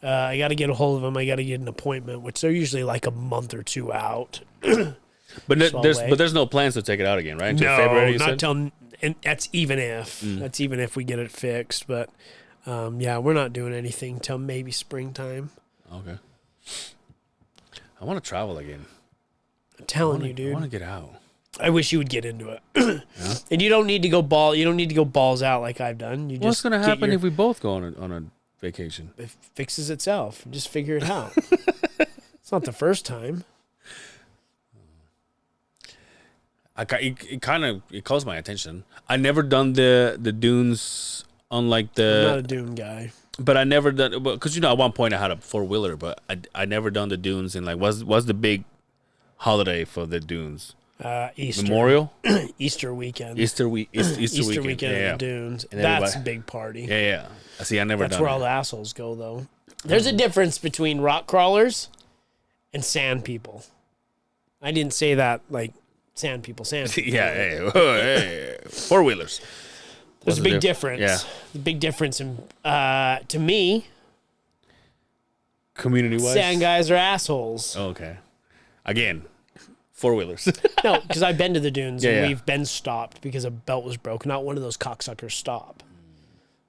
I gotta get a hold of them. I gotta get an appointment, which they're usually like a month or two out. But there's no plans to take it out again, right? Until No, February, you not said? till. And that's even if. That's even if we get it fixed. But yeah, we're not doing anything till maybe springtime. Okay. I want to travel again. I'm telling you, dude. I want to get out. I wish you would get into it. And you don't need to go You don't need to go balls out like I've done. You What's just gonna get happen if we both go on a vacation? it fixes itself. Just figure it out. It's not the first time. It calls my attention. I never done the dunes on like I'm not a the, dune guy. but I never done because at one point I had a 4-wheeler, but I never done the dunes in like what's the big holiday for the dunes? Easter. Memorial, Easter weekend. Easter Easter weekend yeah, at the dunes. And That's a everybody- big party. yeah. I see. I never That's done where it. all the assholes go, though. There's a difference between rock crawlers and sand people. I didn't say that like sand people. Yeah, hey, 4-wheelers. There's a big difference. Yeah. The big difference in to me, Community-wise. sand guys are assholes. Oh, okay. Again, 4-wheelers. No, because I've been to the dunes Yeah, and yeah. we've been stopped because a belt was broken. Not one of those cocksuckers stop.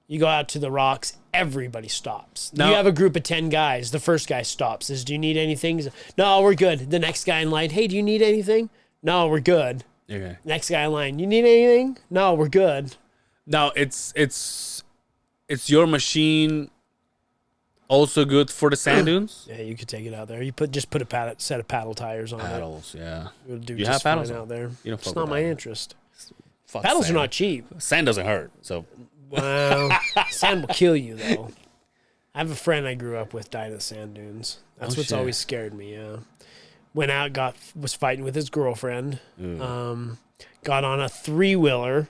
You go out to the rocks, everybody stops. Now- You have a group of 10 guys. The first guy stops. Says, "Do you need anything?" He says, "No, we're good." The next guy in line, "Hey, do you need anything?" "No, we're good." Okay. Next guy in line, "You need anything?" "No, we're good." Now it's your machine also good for the sand dunes? Yeah, you could take it out there. You just put a set of paddle tires on Paddles, yeah. it. It'll do You just have paddles fine out there. You don't It's fuck not with my that. interest. Fuck Paddles sand. are not cheap. Sand doesn't hurt, so Well, sand will kill you, though. I have a friend I grew up with died at sand dunes. That's what's shit. always scared me, yeah. Went out, was fighting with his girlfriend. Got on a 3-wheeler.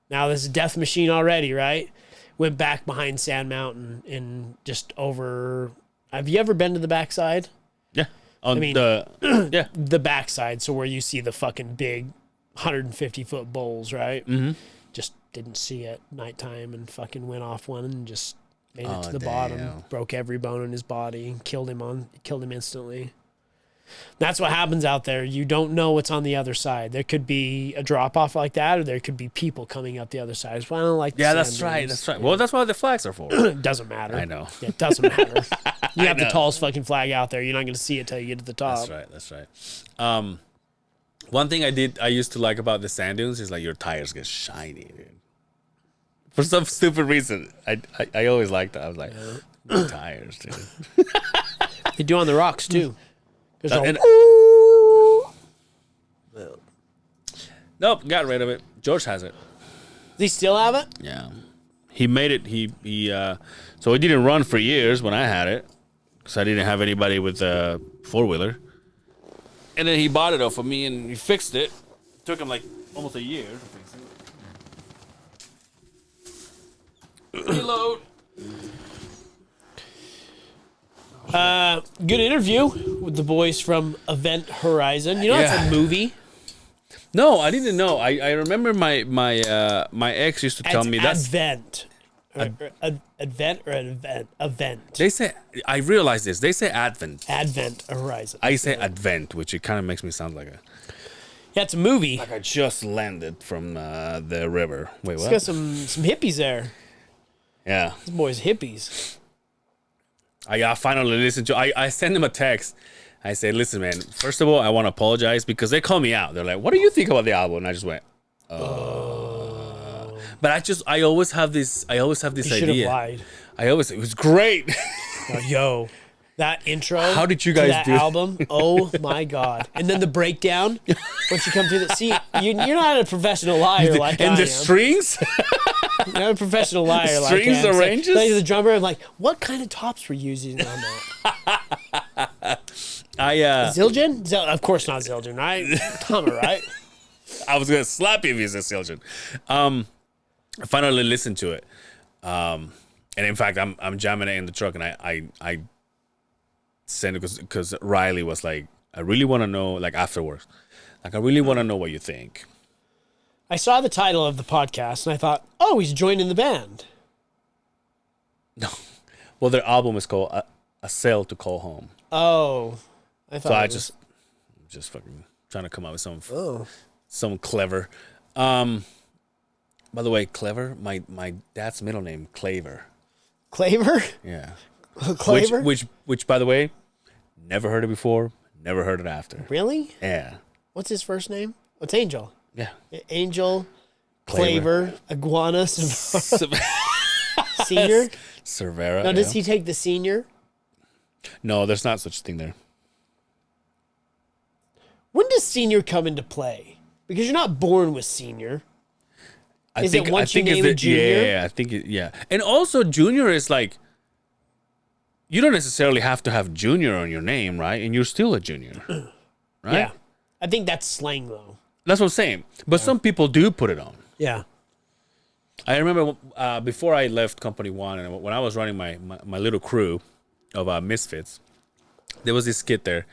Now this is death machine already, right? Went back behind Sand Mountain and just over... Have you ever been to the backside? yeah. On mean- the The backside, so where you see the fucking big 150-foot bowls, right? Mhm. Just didn't see it nighttime and fucking went off one and just made it Oh, to the damn. bottom, broke every bone in his body, and killed him instantly. That's what happens out there. You don't know what's on the other side. There could be a drop off like that, or there could be people coming up the other side. That's why I don't like. The Yeah, sand that's right. dunes. That's right. Well, that's what the flags are for. It doesn't matter. I know. Yeah, it doesn't matter. You have the know. tallest fucking flag out there. You're not going to see it till you get to the top. That's right. One thing I used to like about the sand dunes is like your tires get shiny, dude. For some stupid reason, I always liked that. I was like, my tires, dude. They do on the rocks too. There's And- Nope, got rid of it. George has it. Does he still have it? Yeah, he made it. So it didn't run for years when I had it because I didn't have anybody with a 4-wheeler. And then he bought it off of me and he fixed it. Took him like almost a year to fix it. Reload. Good interview with the boys from Event Horizon. You know, it's Yeah. a movie. No, I didn't know. I remember my ex used to tell It's me that's Advent. Event. they say. I realize this. They say Advent. Advent Horizon. I say Advent, which it kind of makes me sound like Yeah, it's a movie. I just landed from the river. Wait, It's what? got some hippies there. Yeah, These boys hippies. I finally listened to. I sent them a text. I say, listen, man. First of all, I want to apologize because they call me out. They're like, "What do you think about the album?" And I just went, But I always have this You should have idea. lied. It was great. Yo, that intro. How did you to guys that do it? album? Oh my god! And then the breakdown once you come through the. See, you're not a professional liar like I And the am. strings? You're not a professional liar like Strings I am. arranges? Like the drummer, I'm like, what kind of tops were you using on that? Zildjian? Of course not Zildjian, right? Hummer, right? I was gonna slap you if you said Siljan. I finally listened to it, and in fact, I'm jamming it in the truck, and I sent it because Riley was like, I really want to know, like afterwards, like I really want to know what you think. I saw the title of the podcast and I thought, oh, he's joining the band. No, well, their album is called "A Sail to Call Home." Oh, I thought. So I it was- just fucking trying to come up with some Oh, some clever. By the way, clever. My dad's middle name, Claver. Claver. Yeah. Claver. Which, by the way, never heard it before, never heard it after. Really? Yeah. What's his first name? Oh, it's Angel. Yeah. Angel, Claver. Claver, Iguana, Senior. Cervera. Now, does yeah. he take the senior? No, there's not such a thing there. When does senior come into play? Because you're not born with senior. Is it once you name a junior? Yeah, I think yeah. And also, junior is like, you don't necessarily have to have junior on your name, right? And you're still a junior, right? Yeah. I think that's slang, though. That's what I'm saying. But some people do put it on. Yeah. I remember before I left Company One, and when I was running my little crew of misfits, there was this kid there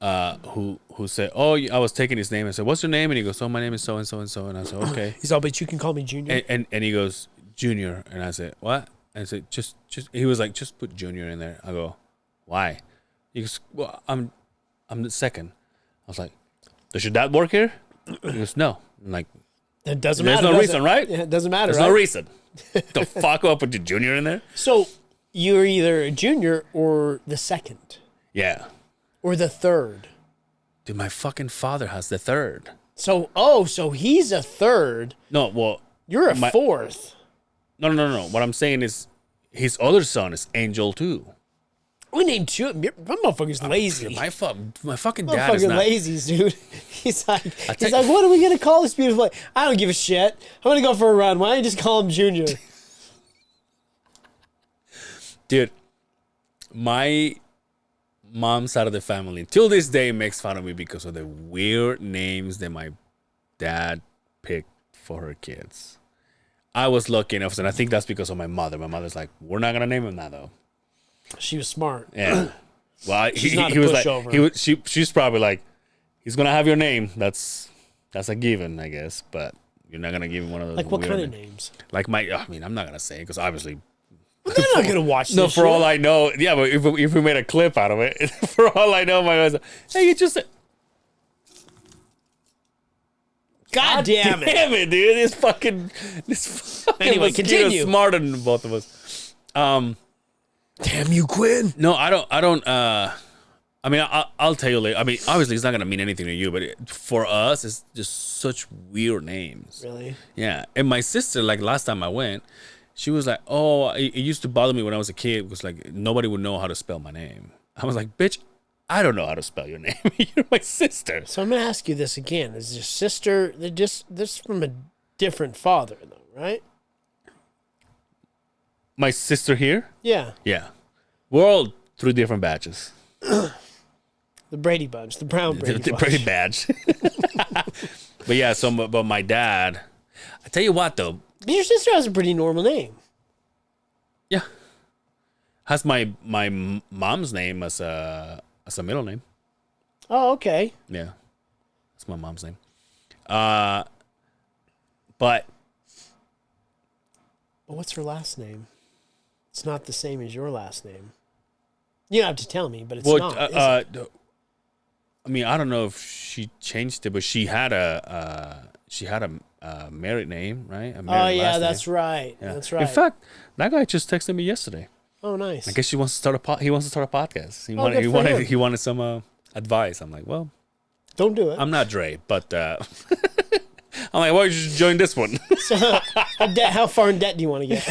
who said, "Oh, I was taking his name." I said, "What's your name?" And he goes, "Oh, my name is so and so and so." And I said, "Okay." He's all, but you can call me Junior. And he goes, "Junior," and I said, "What?" And I said, "Just." He was like, "Just put Junior in there." I go, "Why?" He goes, "Well, I'm the second." I was like, "Does your dad work here?" He goes, "No." I'm like, It doesn't "There's matter. no does reason, it? right? Yeah, it doesn't matter, There's right? no reason." The fuck up with the Junior in there? So you're either a junior or the second Yeah. or the third. Dude, my fucking father has the third. So he's a third. No, well, You're a fourth. no. What I'm saying is his other son is Angel too. We named two. My motherfucker's lazy. My fucking dad is Motherfucking not. lazies, dude. He's like, tell- what are we gonna call this beautiful? I don't give a shit. I'm gonna go for a run. Why don't you just call him Junior? Dude, my mom's side of the family till this day makes fun of me because of the weird names that my dad picked for her kids. I was lucky enough, and I think that's because of my mother. My mother's like, "We're not gonna name him that though." She was smart. Yeah. Well, She's not a he was like, pushover. she's probably like, he's gonna have your name. That's a given, I guess. But you're not gonna give him one of those. Like what weird kind of names. names? Like I mean, I'm not gonna say because obviously. They're not gonna watch. No, this for shit. all I know, yeah. But if we made a clip out of it, for all I know, my guy's like, "Hey, you just." God damn it! Damn it, dude! This fucking Anyway, mosquito's continue. smarter than both of us. Damn you, Quinn. No, I don't. I mean, I'll tell you later. I mean, obviously, it's not gonna mean anything to you, but for us, it's just such weird names. Really? Yeah. And my sister, like last time I went, she was like, "Oh, it used to bother me when I was a kid because like nobody would know how to spell my name." I was like, "Bitch, I don't know how to spell your name. You're my sister." So I'm gonna ask you this again: is your sister? They're just this from a different father, though, right? My sister here? Yeah, Yeah. We're all 3 different batches. the Brady Bunch, the Brown Brady The Bunch. pretty badge. But yeah, but my dad, I tell you what though, But your sister has a pretty normal name. yeah, has my mom's name as a middle name. Oh, okay. Yeah, that's my mom's name. But But what's her last name? It's not the same as your last name. You don't have to tell me, but it's not. Is it? I mean, I don't know if she changed it, but she had a married name, right? A married Oh yeah, last that's name. right. Yeah. That's right. In fact, that guy just texted me yesterday. Oh, nice. I guess he wants to start a podcast. He good for him. he wanted some advice. I'm like, well, Don't do it. I'm not Dre, but I'm like, why don't you just join this one? So, how far in debt do you want to get?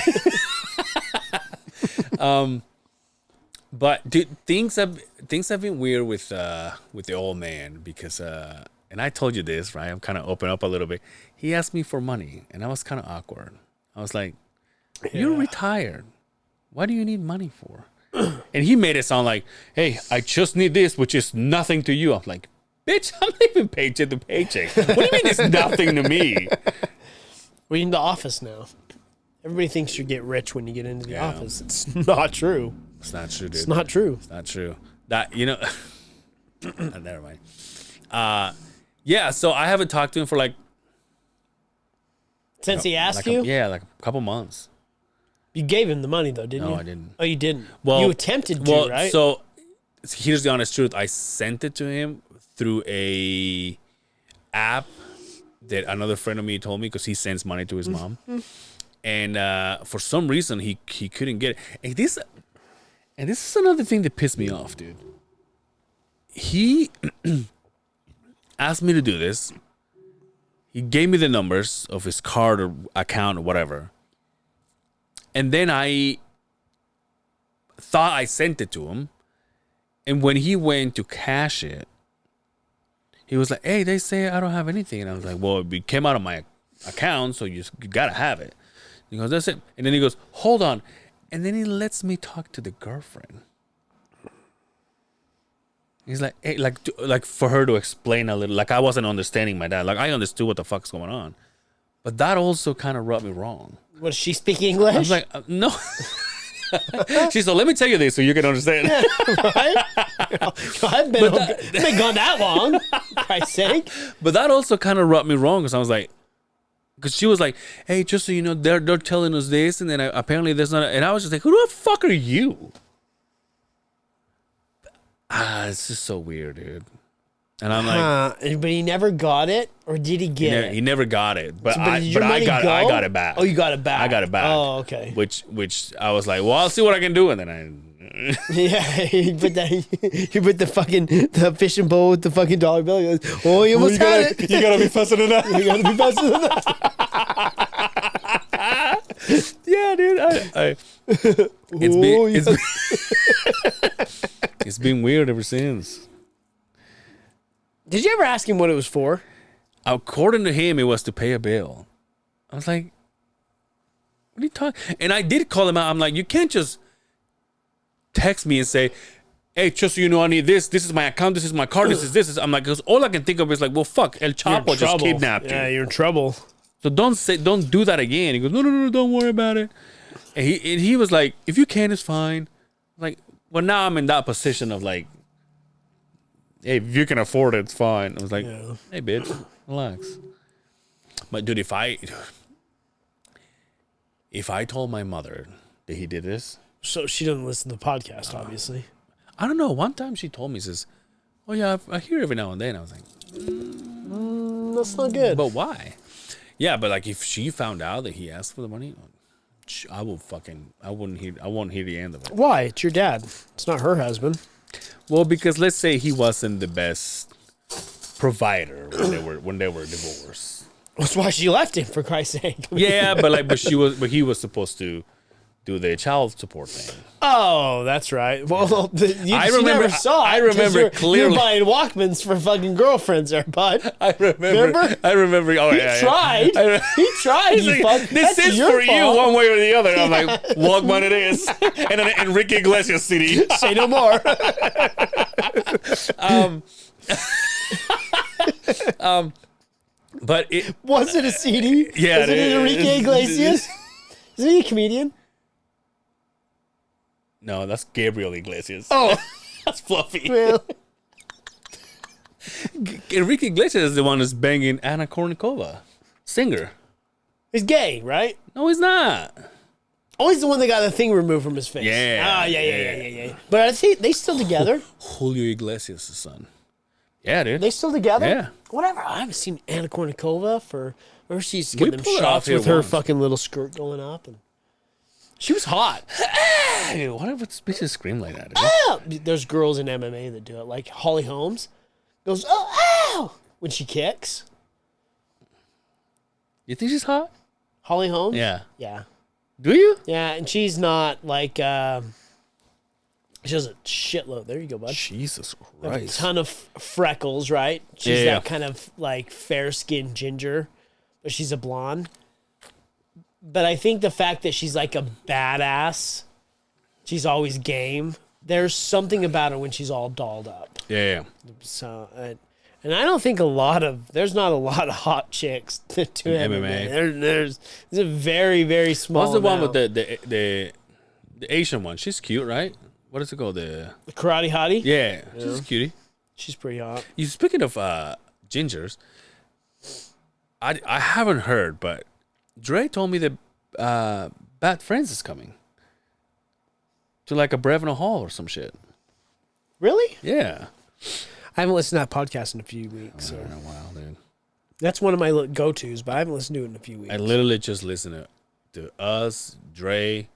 But dude, things have been weird with the old man because and I told you this, right? I'm kind of open up a little bit. He asked me for money, and I was kind of awkward. I was like, "You're retired. What do you need money for?" And he made it sound like, "Hey, I just need this, which is nothing to you." I'm like, "Bitch, I'm living paycheck to paycheck. What do you mean it's nothing to me?" We're in the office now. Everybody thinks you get rich when you get into the office. It's not true. It's not true, dude. It's not true. It's not true. That never mind. Yeah. So I haven't talked to him for like Since he asked you? like a couple months. You gave him the money, though, didn't you? No, I didn't. Oh, you didn't? Well, you attempted to, right? So here's the honest truth. I sent it to him through a app that another friend of me told me because he sends money to his mom. And for some reason, he couldn't get it. And this is another thing that pissed me off, dude. He asked me to do this. He gave me the numbers of his card or account or whatever. And then I thought I sent it to him. And when he went to cash it, he was like, "Hey, they say I don't have anything." And I was like, "Well, it came out of my account, so you got to have it." He goes, "That's it." And then he goes, "Hold on." And then he lets me talk to the girlfriend. He's like, "Hey," like for her to explain a little. Like I wasn't understanding my dad. Like I understood what the fuck's going on. But that also kind of rubbed me wrong. Was she speaking English? I was like, no. She's like, "Let me tell you this so you can understand." Yeah, right? I've been gone that long, for Christ's sake. But that also kind of rubbed me wrong because I was like, because she was like, "Hey, just so you know, they're telling us this, and then apparently there's not." And I was just like, "Who the fuck are you?" It's just so weird, dude. And I'm like, but he never got it, or did he get it? He never got it, but So, I did your money got go? I got it back. Oh, you got it back. I got it back. Oh, okay. Which I was like, well, I'll see what I can do, and then Yeah, you put the fishing pole with the fucking dollar bill. He goes, "Oh, you almost had it. You gotta be faster than that. You gotta be faster than that." Yeah, dude. It's been weird ever since. Did you ever ask him what it was for? According to him, it was to pay a bill. I was like, "What are you talking?" And I did call him out. I'm like, "You can't just text me and say, 'Hey, just so you know, I need this. This is my account. This is my card. This is." I'm like, because all I can think of is like, "Well, fuck, El Chapo just kidnapped you." Yeah, you're in trouble. So don't do that again. He goes, no, don't worry about it. And he was like, "If you can, it's fine." Like, well, now I'm in that position of like, "Hey, if you can afford it, it's fine." I was like, "Hey, bitch, relax." But dude, if I told my mother that he did this, So she doesn't listen to the podcast, obviously. I don't know. One time she told me, says, "Oh yeah, I hear every now and then." I was like, That's not good. "But why?" Yeah, but like if she found out that he asked for the money, I won't hear the end of it. Why? It's your dad. It's not her husband. Well, because let's say he wasn't the best provider when they were divorced. That's why she left him, for Christ's sake. Yeah, but he was supposed to do the child support thing. Oh, that's right. Well, I never saw it. I remember clearly. You're buying Walkmans for fucking girlfriends there, bud. I remember. Oh, He yeah. tried. He tried. He's You like, fuck. "This That's is your for you fault. one way or the other." I'm like, "Walkman it is." And an Enrique Iglesias CD. Say no more. But it Was it a CD? Yeah, Was it Enrique Iglesias? Is he a comedian? No, that's Gabriel Iglesias. Oh, That's Fluffy. well. Enrique Iglesias is the one that's banging Anna Kournikova, singer. He's gay, right? No, he's not. Oh, he's the one that got the thing removed from his face. Yeah. Ah, yeah. But I think they still together. Julio Iglesias' son. Yeah, dude. They still together? Yeah. Whatever. I haven't seen Anna Kournikova for. Or she's We getting them pulled it shots off here with her once. fucking little skirt going up, and she was hot. Dude, why would bitches scream like that? Dude? Ah! There's girls in MMA that do it, like Holly Holmes goes, "Oh, ow!" when she kicks. You think she's hot? Holly Holmes. Yeah. Yeah. Do you? Yeah, and she's not like She has a shitload. There you go, bud. Jesus A Christ. ton of freckles, right? She's Yeah. that kind of like fair-skinned ginger, but she's a blonde. But I think the fact that she's like a badass, she's always game. There's something about her when she's all dolled up. Yeah. So, and I don't think there's not a lot of hot chicks to MMA. There's a very, very small. What's the one amount. with the Asian one? She's cute, right? What is it called? The Karate Hottie? yeah, she's a cutie. She's pretty hot. You speaking of gingers, I haven't heard, but Dre told me that Bad Friends is coming to like a Brevno Hall or some shit. Really? Yeah. I haven't listened to that podcast in a few weeks. So. Wow, dude. That's one of my go-tos, but I haven't listened to it in a few weeks. I literally just listened to us, Dre,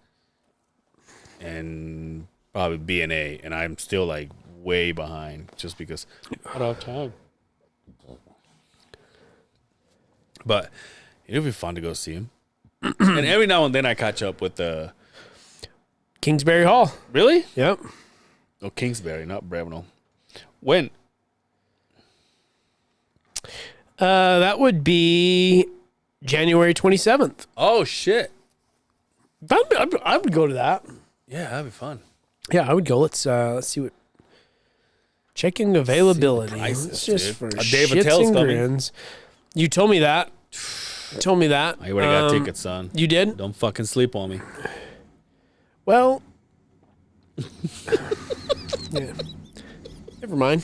and probably B&A, and I'm still like way behind just because I don't have time. But it'll be fun to go see him. And every now and then I catch up with the Kingsbury Hall. really? Yep. Oh, Kingsbury, not Brevno. When? That would be January 27th. Oh shit! I would go to that. Yeah, that'd be fun. Yeah, I would go. Let's see what. Checking availability. prices, It's just dude. for Dave shits Attell's and coming. grins. You told me that. You told me that. I already got tickets, son. You did? Don't fucking sleep on me. Well. Yeah. Never mind.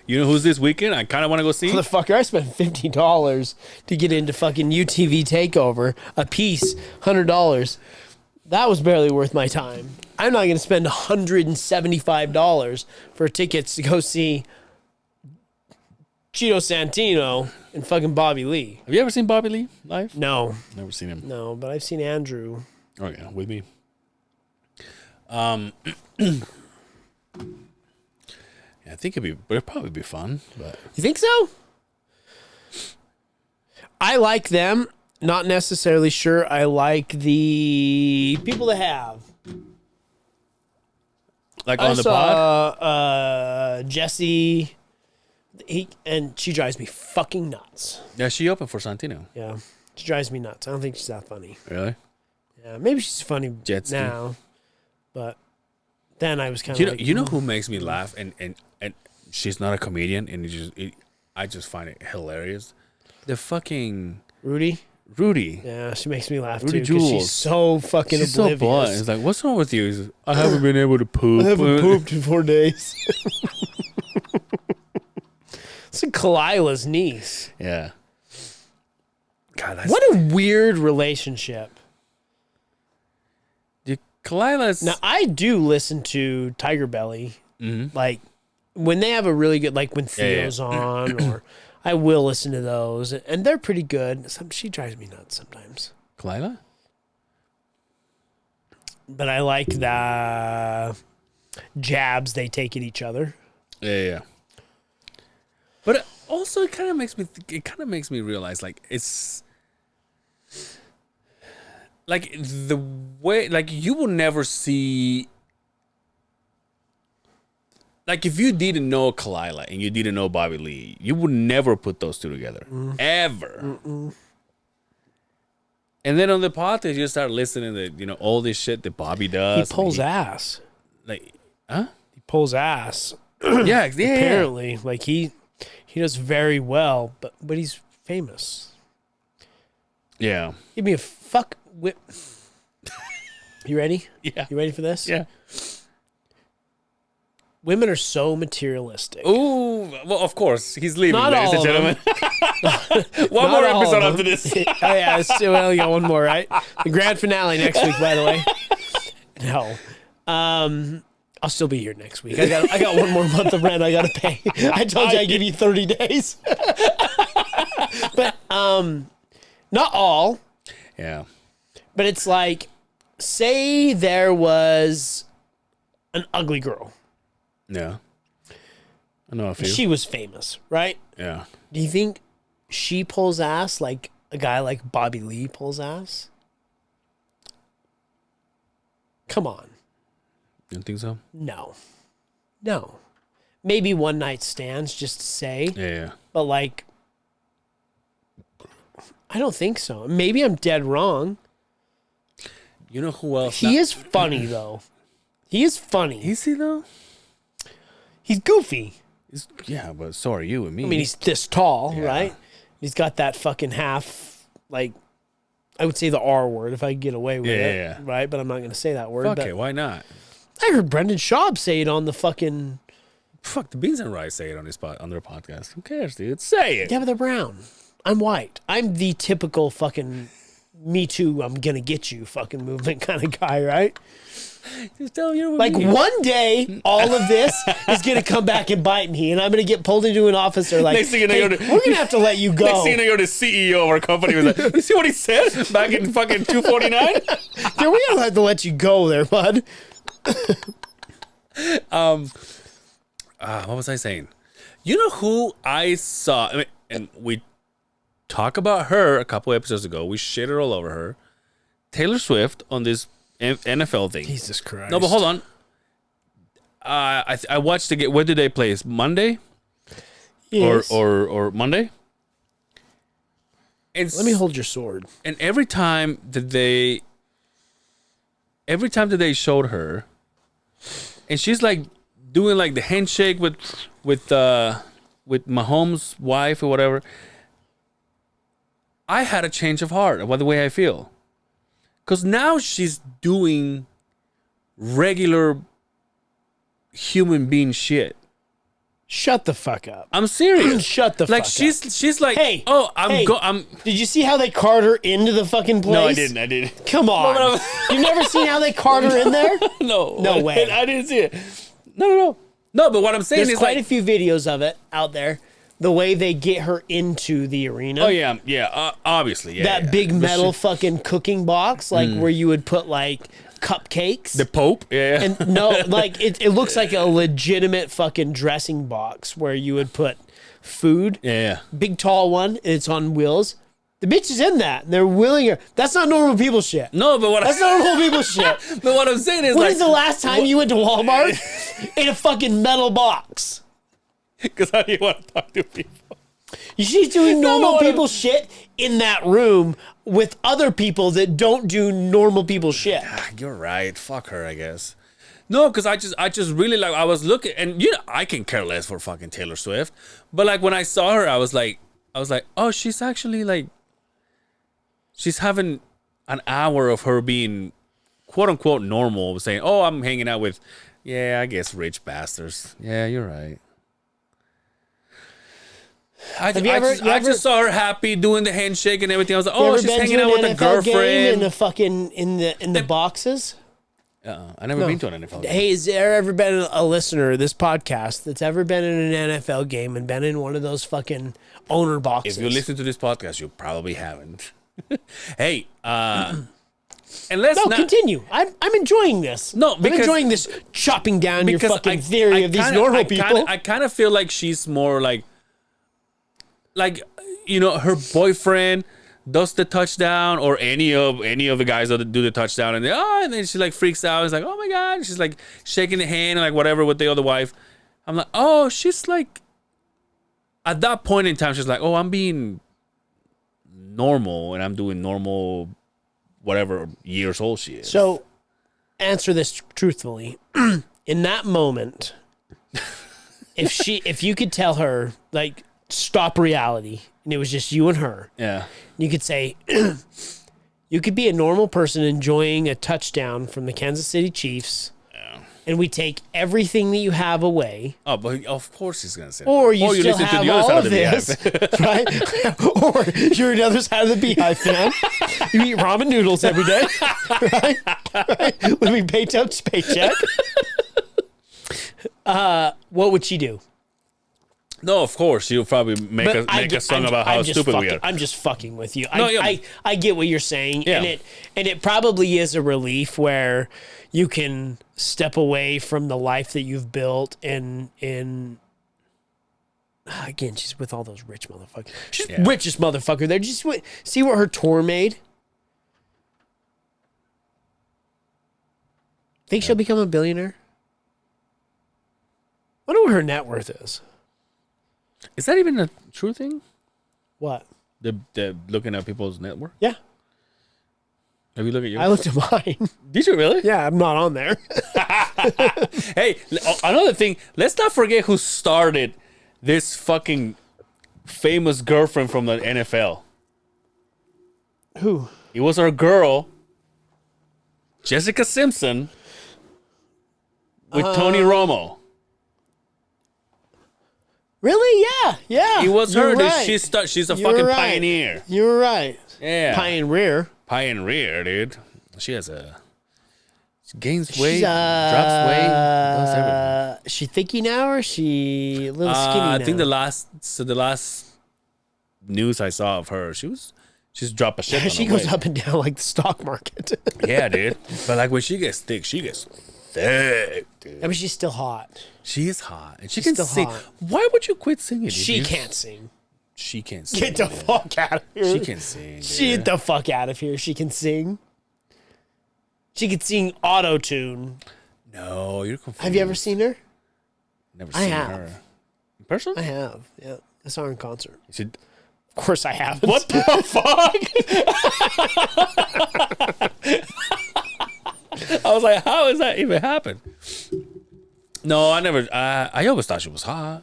You know who's this weekend? I kind of want to go see. Motherfucker, I spent $50 to get into fucking UTV Takeover. A piece, $100. That was barely worth my time. I'm not going to spend $175 for tickets to go see Cheeto Santino and fucking Bobby Lee. Have you ever seen Bobby Lee live? No, Never seen him. no, but I've seen Andrew. Oh yeah, with me. Yeah, I think it'd probably be fun, but You think so? I like them. Not necessarily sure I like the people that have. like I on the pod. saw Jesse, and she drives me fucking nuts. Yeah, she opened for Santino. Yeah, she drives me nuts. I don't think she's that funny. Really? Yeah, maybe she's funny Jet ski. now, but then I was kind You of know, like, you know who makes me laugh, and she's not a comedian, and I just find it hilarious. The fucking Rudy. Rudy. Yeah, she makes me laugh Rudy too because Jules. she's so fucking She's so oblivious. blunt. It's like, what's wrong with you? He's like, I haven't been able to poop. I haven't pooped in 4 days. It's like Kalila's niece. Yeah. God, that's What a weird relationship. Kalila's. Now, I do listen to Tiger Belly. Mhm. Like, when they have a really good, like when Yeah, yeah. Theo's on, or I will listen to those. And they're pretty good. She drives me nuts sometimes. Kalila? But I like the jabs they take at each other. Yeah. But it also, it kind of makes me realize, like, it's like the way, like, you will never see, like, if you didn't know Kalila and you didn't know Bobby Lee, you would never put those two together, ever. And then on the podcast, you start listening to, all this shit that Bobby does. He pulls ass. like, huh? He pulls ass. Yeah. Apparently. Like, he does very well, but he's famous. Yeah. Give me a fuck whip. You ready? Yeah. You ready for this? Yeah. Women are so materialistic. Ooh, well, of course. He's leaving, Not ladies and all of gentlemen. One Not more all episode of after them. this. Oh yeah, we only got one more, right? The grand finale next week, by the way. No. I'll still be here next week. I got one more month of rent I gotta pay. I told you I'd give you 30 days. But not all. Yeah. But it's like, say there was an ugly girl. Yeah. I know a few. She was famous, right? Yeah. Do you think she pulls ass like a guy like Bobby Lee pulls ass? Come on. You don't think so? No. Maybe one night stands just to say. Yeah. But like, I don't think so. Maybe I'm dead wrong. You know who else? He is funny though. He is funny. Is he though? He's goofy. Yeah, but so are you and me. I mean, he's this tall, Yeah. right? He's got that fucking half, like, I would say the R word if I could get away with it, Yeah. right? But I'm not going to say that word. Fuck but it, why not? I heard Brendan Schaub say it on the fucking. Fuck, the Beans and Rice say it on their podcast. Who cares, dude? Say it. Yeah, but they're brown. I'm white. I'm the typical fucking Me Too, I'm going to get you fucking movement kind of guy, right? Just tell you Like one day, all of this is going to come back and bite me, and I'm going to get pulled into an office. They're like, Next thing you know, hey, you're we're going to have to let you go. Next thing you know, the CEO of our company was like, you see what he said back in fucking 249? Yeah, we're going to have to let you go there, bud. What was I saying? You know who I saw? I mean, and we talked about her a couple episodes ago. We shitted all over her. Taylor Swift on this NFL thing. Jesus Christ. No, but hold on. I watched the game. When did they play? It's Monday Yes. or Monday. And Let me hold your sword. And every time that they showed her, and she's like doing like the handshake with Mahomes' wife or whatever, I had a change of heart about the way I feel, because now she's doing regular human being shit. Shut the fuck up. I'm serious. Shut the like fuck up. she's like, Hey, oh, hey, I'm. Did you see how they cart her into the fucking place? No, I didn't. Come on. You've never seen how they cart her in there? No way. I didn't see it. No. But what I'm saying There's is quite like, a few videos of it out there. The way they get her into the arena. oh yeah, obviously, yeah. That yeah. big But metal she- fucking cooking box, like where you would put like cupcakes. the Pope, yeah. And no, like it looks like a legitimate fucking dressing box where you would put food. yeah. Big tall one, and it's on wheels. The bitch is in that. And they're wheeling her. That's not normal people shit. No, but That's not normal people shit. but what I'm saying is When like, is the last time you went to Walmart in a fucking metal box? because how do you want to talk to people? She's doing normal No, people shit in that room with other people that don't do normal people shit. You're right. Fuck her, I guess. No, because I just really like, I was looking, and you know, I can care less for fucking Taylor Swift, but like when I saw her, I was like, oh, she's actually like, she's having an hour of her being quote unquote normal, saying, oh, I'm hanging out with, yeah, I guess rich bastards. Yeah, you're right. I just saw her happy doing the handshake and everything. I was like, You oh, ever she's been hanging to out an with a NFL game girlfriend. in the fucking in the boxes? I never been to an NFL game. Hey, has there ever been a listener of this podcast that's ever been in an NFL game and been in one of those fucking owner boxes? If you listen to this podcast, you probably haven't. Hey, and let's No, not continue. I'm enjoying this. No, I'm because- enjoying this chopping down your fucking theory of these kinda- normal I people. I kind of feel like she's more like you know, her boyfriend does the touchdown, or any of the guys that do the touchdown, and then she like freaks out. It's like, oh my god, she's like shaking the hand and like whatever with the other wife. I'm like, oh, she's like, at that point in time, she's like, oh, I'm being normal and I'm doing normal, whatever years old she is. So, answer this truthfully. In that moment, if you could tell her, like, stop reality, and it was just you and her, yeah, you could say, you could be a normal person enjoying a touchdown from the Kansas City Chiefs, and we take everything that you have away, oh, but of course he's gonna say, or you still listen have all of this, Beehive. right? Or you're the other side of the Beehive fan. You eat ramen noodles every day, right? Living paycheck to paycheck. What would she do? No, of course you'll probably make a song about how stupid we are. I'm just fucking with you. No, yeah. I get what you're saying, Yeah. and it probably is a relief where you can step away from the life that you've built and again, she's with all those rich motherfuckers. She's the richest motherfucker there. Just see what her tour made. Think she'll become a billionaire? I wonder what her net worth is. Is that even a true thing? What? The looking at people's net worth? Yeah. Have you looked at yours? I looked at mine. Did you really? Yeah, I'm not on there. Hey, another thing. Let's not forget who started this fucking famous girlfriend from the NFL. Who? It was our girl, Jessica Simpson, with Tony Romo. Really? Yeah. It was her. You're Dude. right. She's a You're fucking right. pioneer. You're right. Yeah. Pioneer, dude. She has she gains She's, weight, drops weight, does everything. Is she thicky now or is she a little skinny now? I think the last news I saw of her, she's dropped a shit ton she of goes weight. up and down like the stock market. Yeah, dude. But like when she gets thick, dude. I mean, she's still hot. She is hot. And she She's can still sing. hot. Why would you quit singing? Dude? She can't sing. She can't sing. Get the dude. fuck out of here. She can sing. Get Dude. the fuck out of here. She can sing. She can sing auto-tune. No, you're confused. Have you ever seen her? Never I seen have. her. In person? I have. Yeah. I saw her in concert. She, Of course I haven't. what the fuck? I was like, how does that even happen? No, I never. I always thought she was hot.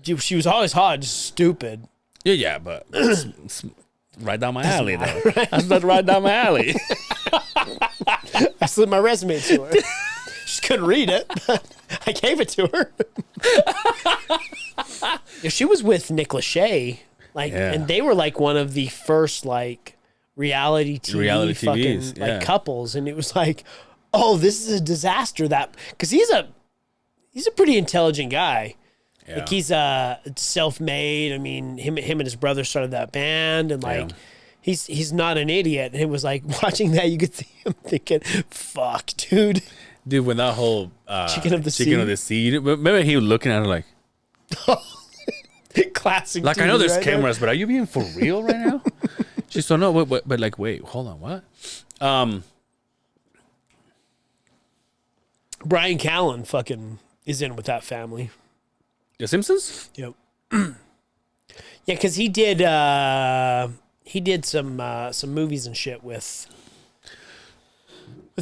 She was always hot, just stupid. Yeah, but it's right down my alley, though. That's not right down my alley. I slid my resume to her. She couldn't read it, but I gave it to her. Yeah, she was with Nick Lachey, and they were like one of the first like reality TV fucking TVs, like couples, and it was like, oh, this is a disaster. Because he's a pretty intelligent guy. Yeah. Like he's self-made. I mean, him and his brother started that band, and like he's not an idiot. And it was like watching that, you could see him thinking, "Fuck, dude." Dude, when that whole Chicken of the sea. Remember he was looking at her like Classic. Like, TV I know there's right cameras, but are you being for real right now? She's so, no, but like, wait, hold on, what? Brian Callen fucking is in with that family. The Simpsons? Yep. Yeah, because he did some movies and shit with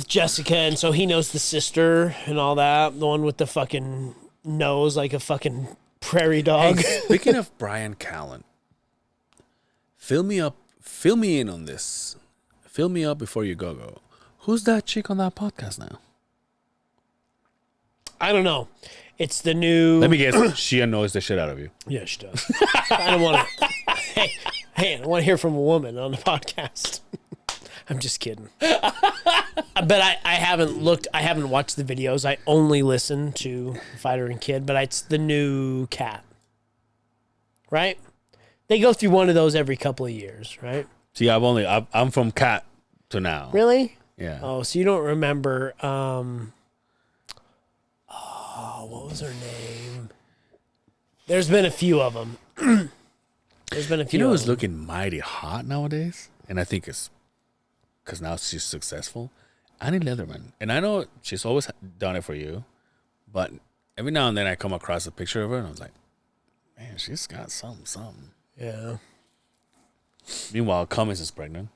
Jessica, and so he knows the sister and all that. The one with the fucking nose like a fucking prairie dog. Hey, speaking of Brian Callen, fill me in on this. Fill me up before you go. Who's that chick on that podcast now? I don't know. It's the new. Let me guess. She annoys the shit out of you. Yeah, she does. I don't want to. Hey, I don't want to hear from a woman on the podcast. I'm just kidding. But I haven't looked. I haven't watched the videos. I only listen to Fighter and Kid. But it's the new cat, right? They go through one of those every couple of years, right? See, I'm from Cat to now. Really? Yeah. Oh, so you don't remember? What was her name? There's been a few of them. There's been a few. You know of who's them. looking mighty hot nowadays? And I think it's because now she's successful. Annie Leatherman. And I know she's always done it for you, but every now and then I come across a picture of her and I was like, man, she's got something. Yeah. Meanwhile, Cummins is pregnant.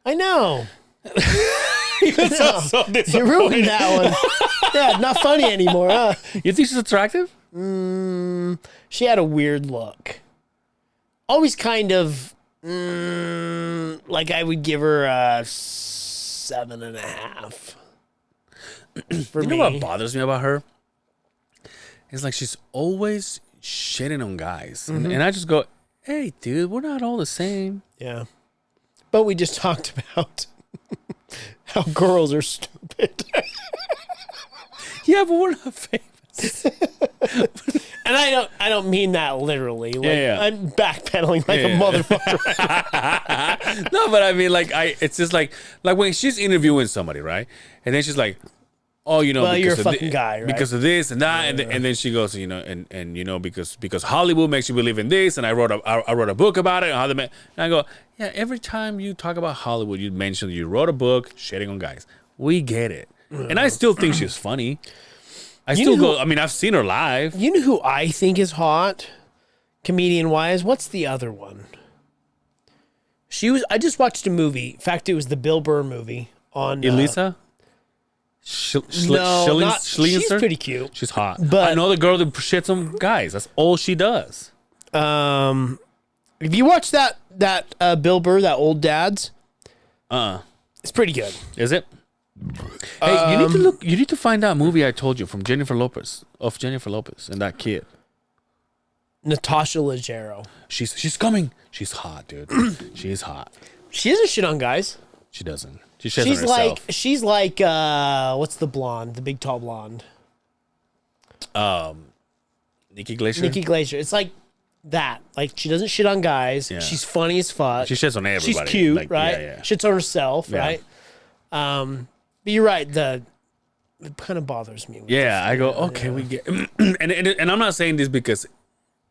I know. So You ruined that one. Yeah, not funny anymore, huh? You think she's attractive? She had a weird look. Always kind of like I would give her a 7.5. For You me. know what bothers me about her? It's like she's always shitting on guys. And I just go, hey, dude, we're not all the same. Yeah. But we just talked about how girls are stupid. Yeah, but we're not famous. And I don't mean that literally. Like, Yeah. I'm backpedaling like a motherfucker. No, but I mean, like, it's just like when she's interviewing somebody, right? And then she's like, oh, you know, Well, you're a because of fucking guy, right? because of this and that, and then she goes, you know, and you know, because Hollywood makes you believe in this, and I wrote a book about it, and how they and I go, yeah, every time you talk about Hollywood, you mention you wrote a book shitting on guys. We get it, and I still think she's funny. I still go. I mean, I've seen her live. You know who I think is hot, comedian wise? What's the other one? I just watched a movie. In fact, it was the Bill Burr movie on Elisa. She's pretty cute. She's hot. But I know the girl that shits on guys. That's all she does. If you watch that Bill Burr, that Old Dads, it's pretty good. Is it? Hey, you need to look. You need to find that movie I told you from Jennifer Lopez and that kid. Natasha Leggero. She's coming. She's hot, dude. She's hot. She doesn't shit on guys. She doesn't. She shits on herself. She's like what's the blonde? The big tall blonde. Nikki Glacier. Nikki Glacier. It's like that. Like she doesn't shit on guys. Yeah. She's funny as fuck. She shits on everybody. She's cute, like, right? Yeah. Shits on herself, right? But you're right. It kind of bothers me. I go, okay, we get, and I'm not saying this because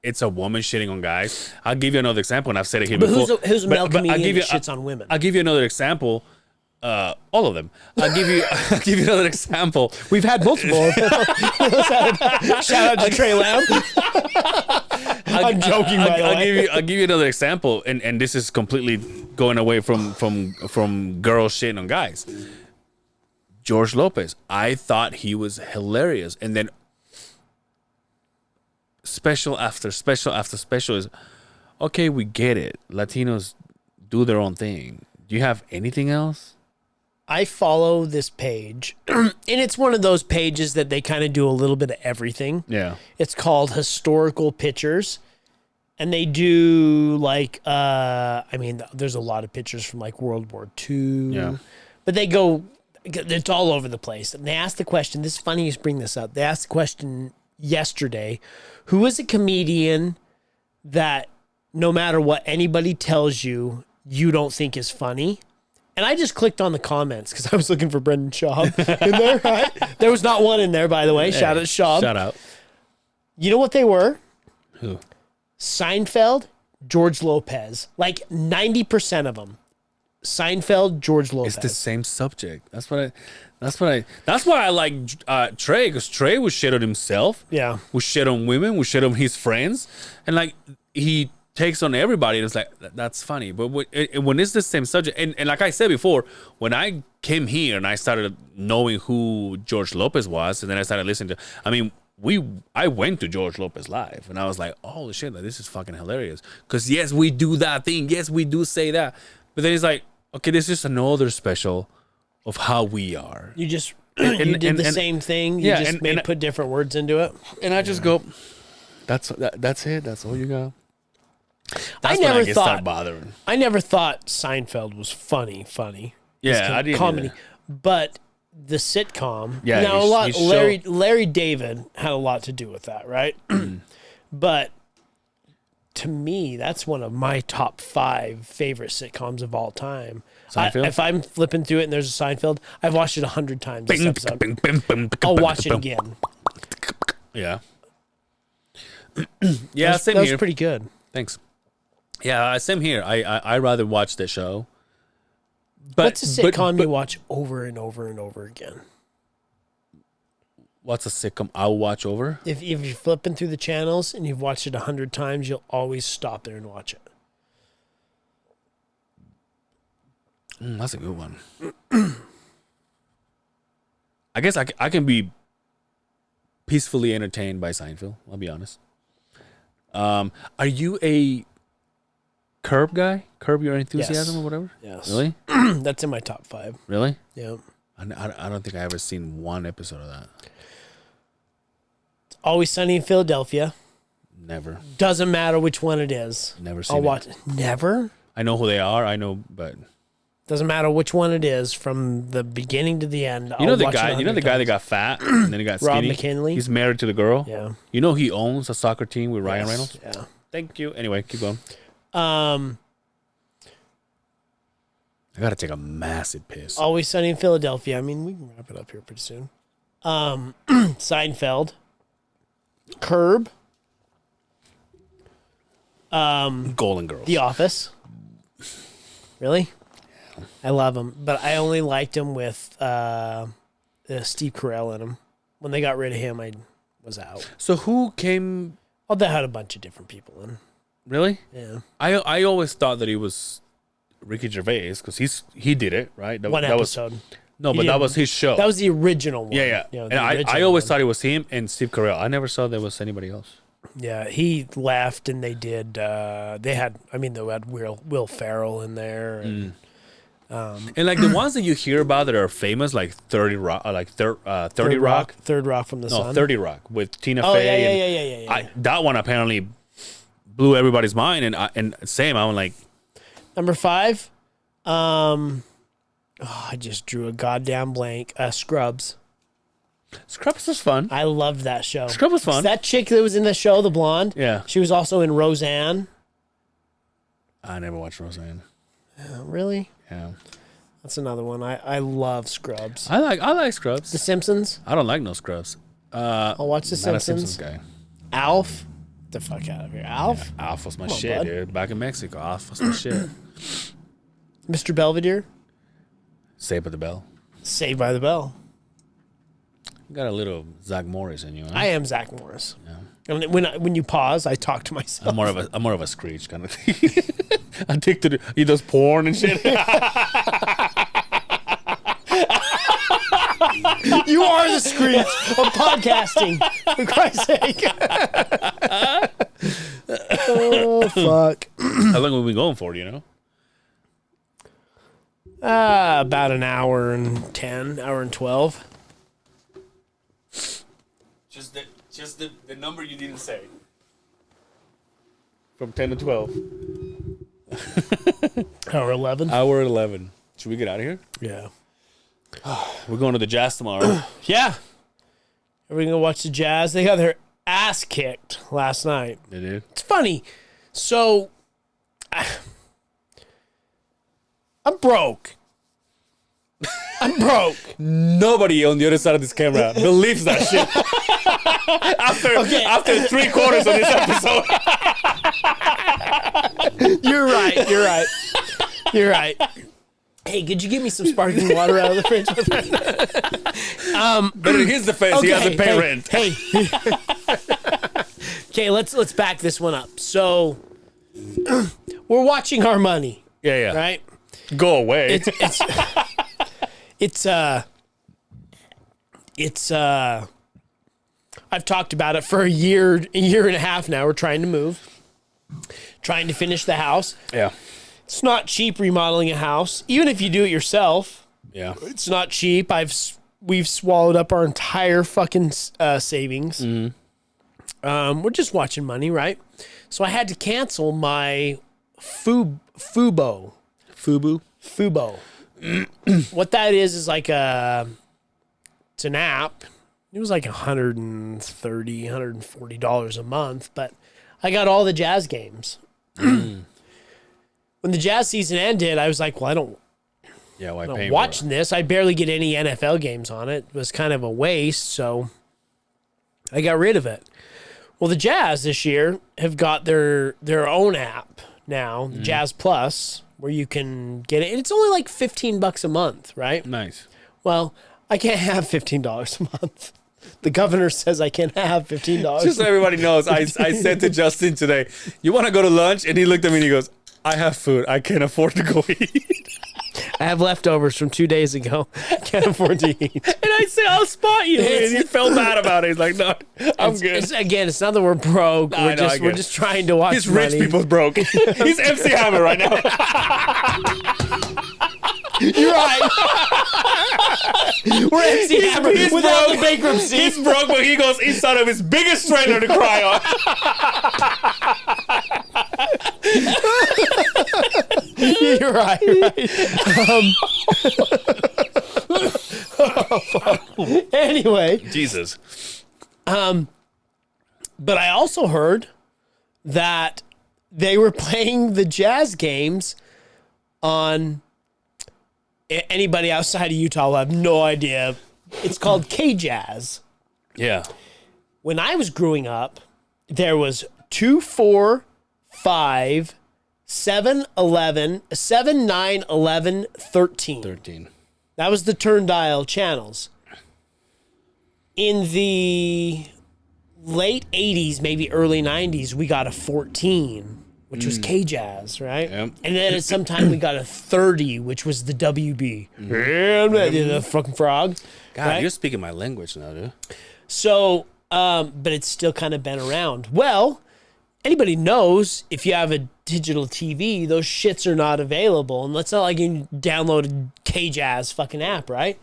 it's a woman shitting on guys. I'll give you another example, and I've said it here before. Who's a male comedian that shits on women? I'll give you another example. All of them. I'll give you another example. We've had multiple. Shout out to Trey Lamb. I'm joking. By the way, I'll give you another example, and this is completely going away from girls shitting on guys. George Lopez. I thought he was hilarious, and then special after special after special is okay. We get it. Latinos do their own thing. Do you have anything else? I follow this page, and it's one of those pages that they kind of do a little bit of everything. Yeah. It's called Historical Pictures, and they do like, there's a lot of pictures from like World War II. Yeah. But it's all over the place. And they asked the question, this is funny you bring this up. They asked the question yesterday, who is a comedian that no matter what anybody tells you, you don't think is funny? And I just clicked on the comments because I was looking for Brendan Schaub in there, right? There was not one in there, by the way. Hey, shout out Schaub. Shout out. You know what they were? Who? Seinfeld, George Lopez. Like 90% of them. Seinfeld, George Lopez. It's the same subject. That's why I like Trey, because Trey would shit on himself. Yeah. Would shit on women, would shit on his friends. And like he takes on everybody, and it's like, that's funny. But when it's the same subject, and like I said before, when I came here and I started knowing who George Lopez was, and then I started listening to, I went to George Lopez live, and I was like, holy shit, like, this is fucking hilarious. Because yes, we do that thing. Yes, we do say that. But then it's like, okay, this is just another special of how we are. You just you did the same thing. You just put different words into it. And I just go, that's it. That's all you got. I never thought Seinfeld was funny. Yeah, I didn't comedy, but the sitcom. Yeah, now Larry David had a lot to do with that, right? But to me, that's one of my top 5 favorite sitcoms of all time. If I'm flipping through it and there's a Seinfeld, I've watched it 100 times. This episode. I'll watch it again. Yeah. Yeah, same here. That was pretty good. Thanks. Yeah, same here. I rather watch the show. But what's a sitcom you watch over and over and over again? What's a sitcom I'll watch over? If you're flipping through the channels and you've watched it 100 times, you'll always stop there and watch it. That's a good one. I guess I can be peacefully entertained by Seinfeld. I'll be honest. Are you a Curb guy? Curb Your Enthusiasm or whatever? Yes. Really? That's in my top 5. Really? Yeah. I don't think I ever seen one episode of that. Always Sunny in Philadelphia. Never. Doesn't matter which one it is. Never seen I'll watch it. Never? I know who they are. I know, but doesn't matter which one it is from the beginning to the end. You know the guy that got fat and then he got skinny? Rob McKinley. He's married to the girl. Yeah. You know he owns a soccer team with Ryan Reynolds? Yeah. Thank you. Anyway, keep going. I gotta take a massive piss. Always Sunny in Philadelphia. I mean, we can wrap it up here pretty soon. Seinfeld. Curb. Golden Girls. The Office. Really? I love him, but I only liked him with Steve Carell in him. when they got rid of him, I was out. So who came? Oh, they had a bunch of different people in. Really? Yeah. I always thought that he was Ricky Gervais because he did it, right? One episode. That was his show. That was the original one. Yeah. You know, and I original always one. thought it was him and Steve Carell. I never saw there was anybody else. Yeah, he left, and they did. They had Will Ferrell in there. And, And like the ones that you hear about that are famous, like 30 Rock, 30 Rock. Third Rock from the No, Sun. 30 Rock with Tina Oh, Fey. yeah. That one apparently blew everybody's mind, and same. I'm like, Number 5. I just drew a goddamn blank. Scrubs. Scrubs was fun. I loved that show. Scrubs was fun. That chick that was in the show, the blonde. Yeah. She was also in Roseanne. I never watched Roseanne. Really? Yeah, That's another one. I love Scrubs. I like Scrubs. The Simpsons. I don't like no Scrubs. I'll watch The Not a Simpsons. Simpsons guy. Alf. Get the fuck out of here. Alf. Alf was my Come on, shit, bud. dude. Back in Mexico, Alf was my shit. Mr. Belvedere. Saved by the Bell. Saved by the Bell. You got a little Zach Morris in you. Huh? I am Zach Morris. And when you pause, I talk to myself. I'm more of a Screech kind of thing. Addicted to he does porn and shit. You are the Screech of podcasting, for Christ's sake. Oh, fuck. How long have we been going for? Do you know? About an hour and 10, hour and 12. Just the number you didn't say. From 10 to 12. Hour 11. Hour 11. Should we get out of here? Yeah. We're going to the Jazz tomorrow. Yeah. Are we going to watch the Jazz? They got their ass kicked last night. They did. It's funny. So, I'm broke. I'm broke. Nobody on the other side of this camera believes that shit. After 3/4 of this episode. You're right. Hey, could you give me some sparkling water out of the fridge? But in his defense, he hasn't paid rent. Hey. Okay, let's back this one up. So, we're watching our money, Yeah. right? Go away. I've talked about it for a year and a half now. We're trying to move, trying to finish the house. Yeah. It's not cheap remodeling a house, even if you do it yourself. Yeah. It's not cheap. We've swallowed up our entire fucking savings. Mm-hmm. We're just watching money, right? So I had to cancel my Fubo. Fubo. What that is like it's an app. It was like $130, $140 a month, but I got all the Jazz games. When the Jazz season ended, I was like, well, I don't Why know, pay watching this. I barely get any NFL games on it. It was kind of a waste, so I got rid of it. Well, the Jazz this year have got their own app now, Jazz Plus, where you can get it. And it's only like $15 a month, right? Nice. Well, I can't have $15 a month. The governor says I can't have $15. Just so everybody knows, I said to Justin today, you want to go to lunch? And he looked at me and he goes, I have food. I can't afford to go eat. I have leftovers from 2 days ago. Can't afford to eat. And I said, I'll spot you. And he felt bad about it. He's like, no, I'm good. It's not that we're broke. We're just trying to watch He's money. rich people's broke. He's MC Hammer right now. You're right. We're MC Hammer without the bankruptcy. He's broke, but he goes inside of his biggest trailer to cry on. You're right. Anyway, Jesus. but I also heard that they were playing the Jazz games on anybody outside of Utah will have no idea. It's called K-Jazz. Yeah. When I was growing up, there was 2, 4, 5, 7, 11, 7, 9, 11, 13. 13. That was the turn dial channels. in the late 80s, maybe early 90s, we got a 14, which was K-Jazz, right? Yep. And then at some time we got a 30, which was the WB. The fucking frog. God, right? you're speaking my language now, dude. So, but it's still kind of been around. Well, anybody knows if you have a digital TV, those shits are not available. And it's not like you can download a K-Jazz fucking app, right?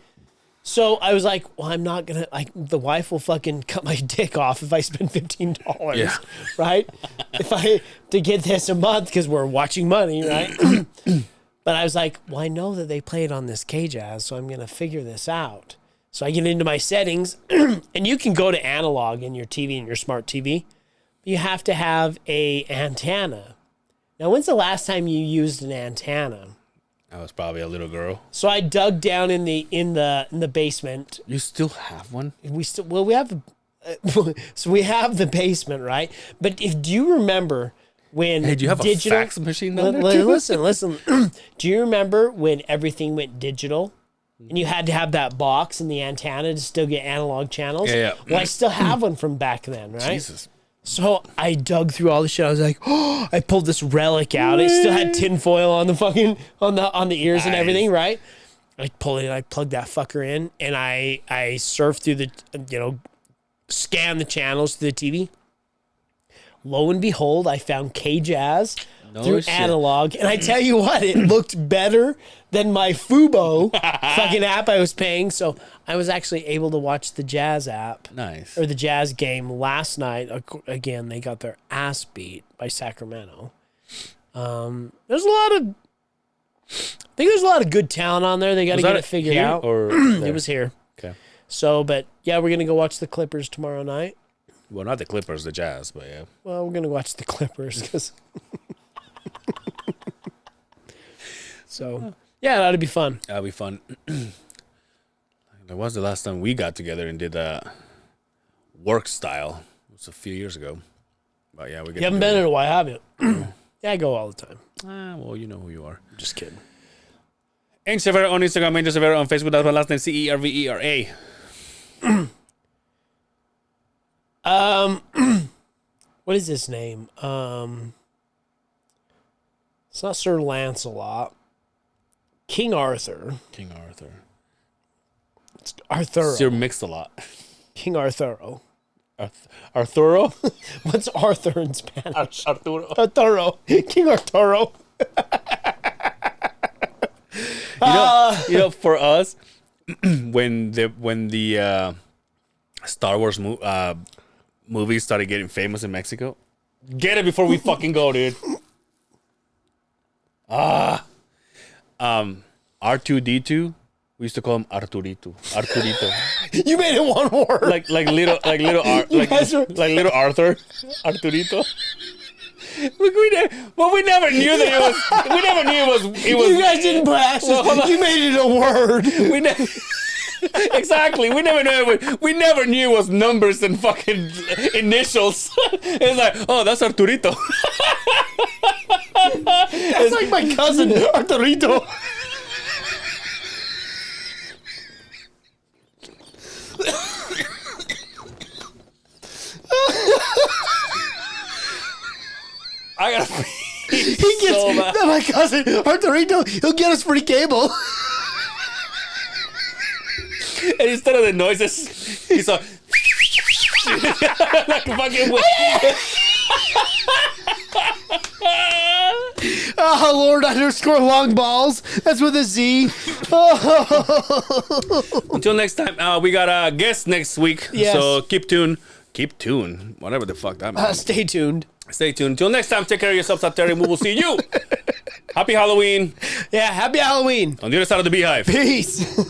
So I was like, well, I'm not going to, the wife will fucking cut my dick off if I spend $15, Yeah. right? To get this a month because we're watching money, right? But I was like, well, I know that they play it on this K-Jazz, so I'm going to figure this out. So I get into my settings, and you can go to analog in your TV and your smart TV. You have to have a antenna. Now, when's the last time you used an antenna? I was probably a little girl. So I dug down in the basement. You still have one? We have so we have the basement, right? But do you remember when Hey, do you have a fax machine down there too? Listen. Do you remember when everything went digital? And you had to have that box and the antenna to still get analog channels? Yeah. Well, I still have one from back then, right? Jesus. So I dug through all the shit. I was like, oh, I pulled this relic out. It still had tin foil on the fucking on the ears and everything, right? I pulled it, I plugged that fucker in, and I surfed through the scan the channels to the TV. Lo and behold, I found K-Jazz through analog, and I tell you what, it looked better than my Fubo fucking app I was paying. So I was actually able to watch the Jazz app. Nice. Or the Jazz game last night. Again, they got their ass beat by Sacramento. There's a lot of... I think there's a lot of good talent on there. They got to get it figured out. Or It was here. Okay. So, but yeah, we're going to go watch the Clippers tomorrow night. Well, not the Clippers, the Jazz, but yeah. Well, we're going to watch the Clippers because... So, yeah, that'd be fun. That'll be fun. That was the last time we got together and did work style. It was a few years ago. But yeah, we get You haven't been in a while, have you? Yeah, I go all the time. well, you know who you are. Just kidding. Angel Severo on Instagram, Angel Severo on Facebook. That's my last name, Cervera. What is his name? It's not Sir Lancelot. King Arthur. King Arthur. It's Arthuro. Sir Mix-a-Lot. King Arthuro. Arturo? What's Arthur in Spanish? Arturo. Arturo. King Arturo. You know, for us, when the Star Wars movies started getting famous in Mexico, get it before we fucking go, dude. R2D2, we used to call him Arturito. You made it one word. like little Arthur. Arturito. We never knew that it was. We never knew it was. You guys didn't put ashes. Well, You made it a word. We never. Exactly. We never knew. We never knew it was numbers and fucking initials. It's like, oh, that's Arturito. That's like my cousin Arturito. I gotta. He gets my cousin Arturito. He'll get us free cable. And instead of the noises, he's like fucking. Oh, Lord _ long balls. That's with a Z. Until next time, we got a guest next week. Yes. So keep tuned. Keep tuned. Whatever the fuck that means. Stay tuned. Stay tuned. Until next time, take care of yourselves out there, and we will see you. Happy Halloween. Yeah, happy Halloween. On the other side of the Beehive. Peace.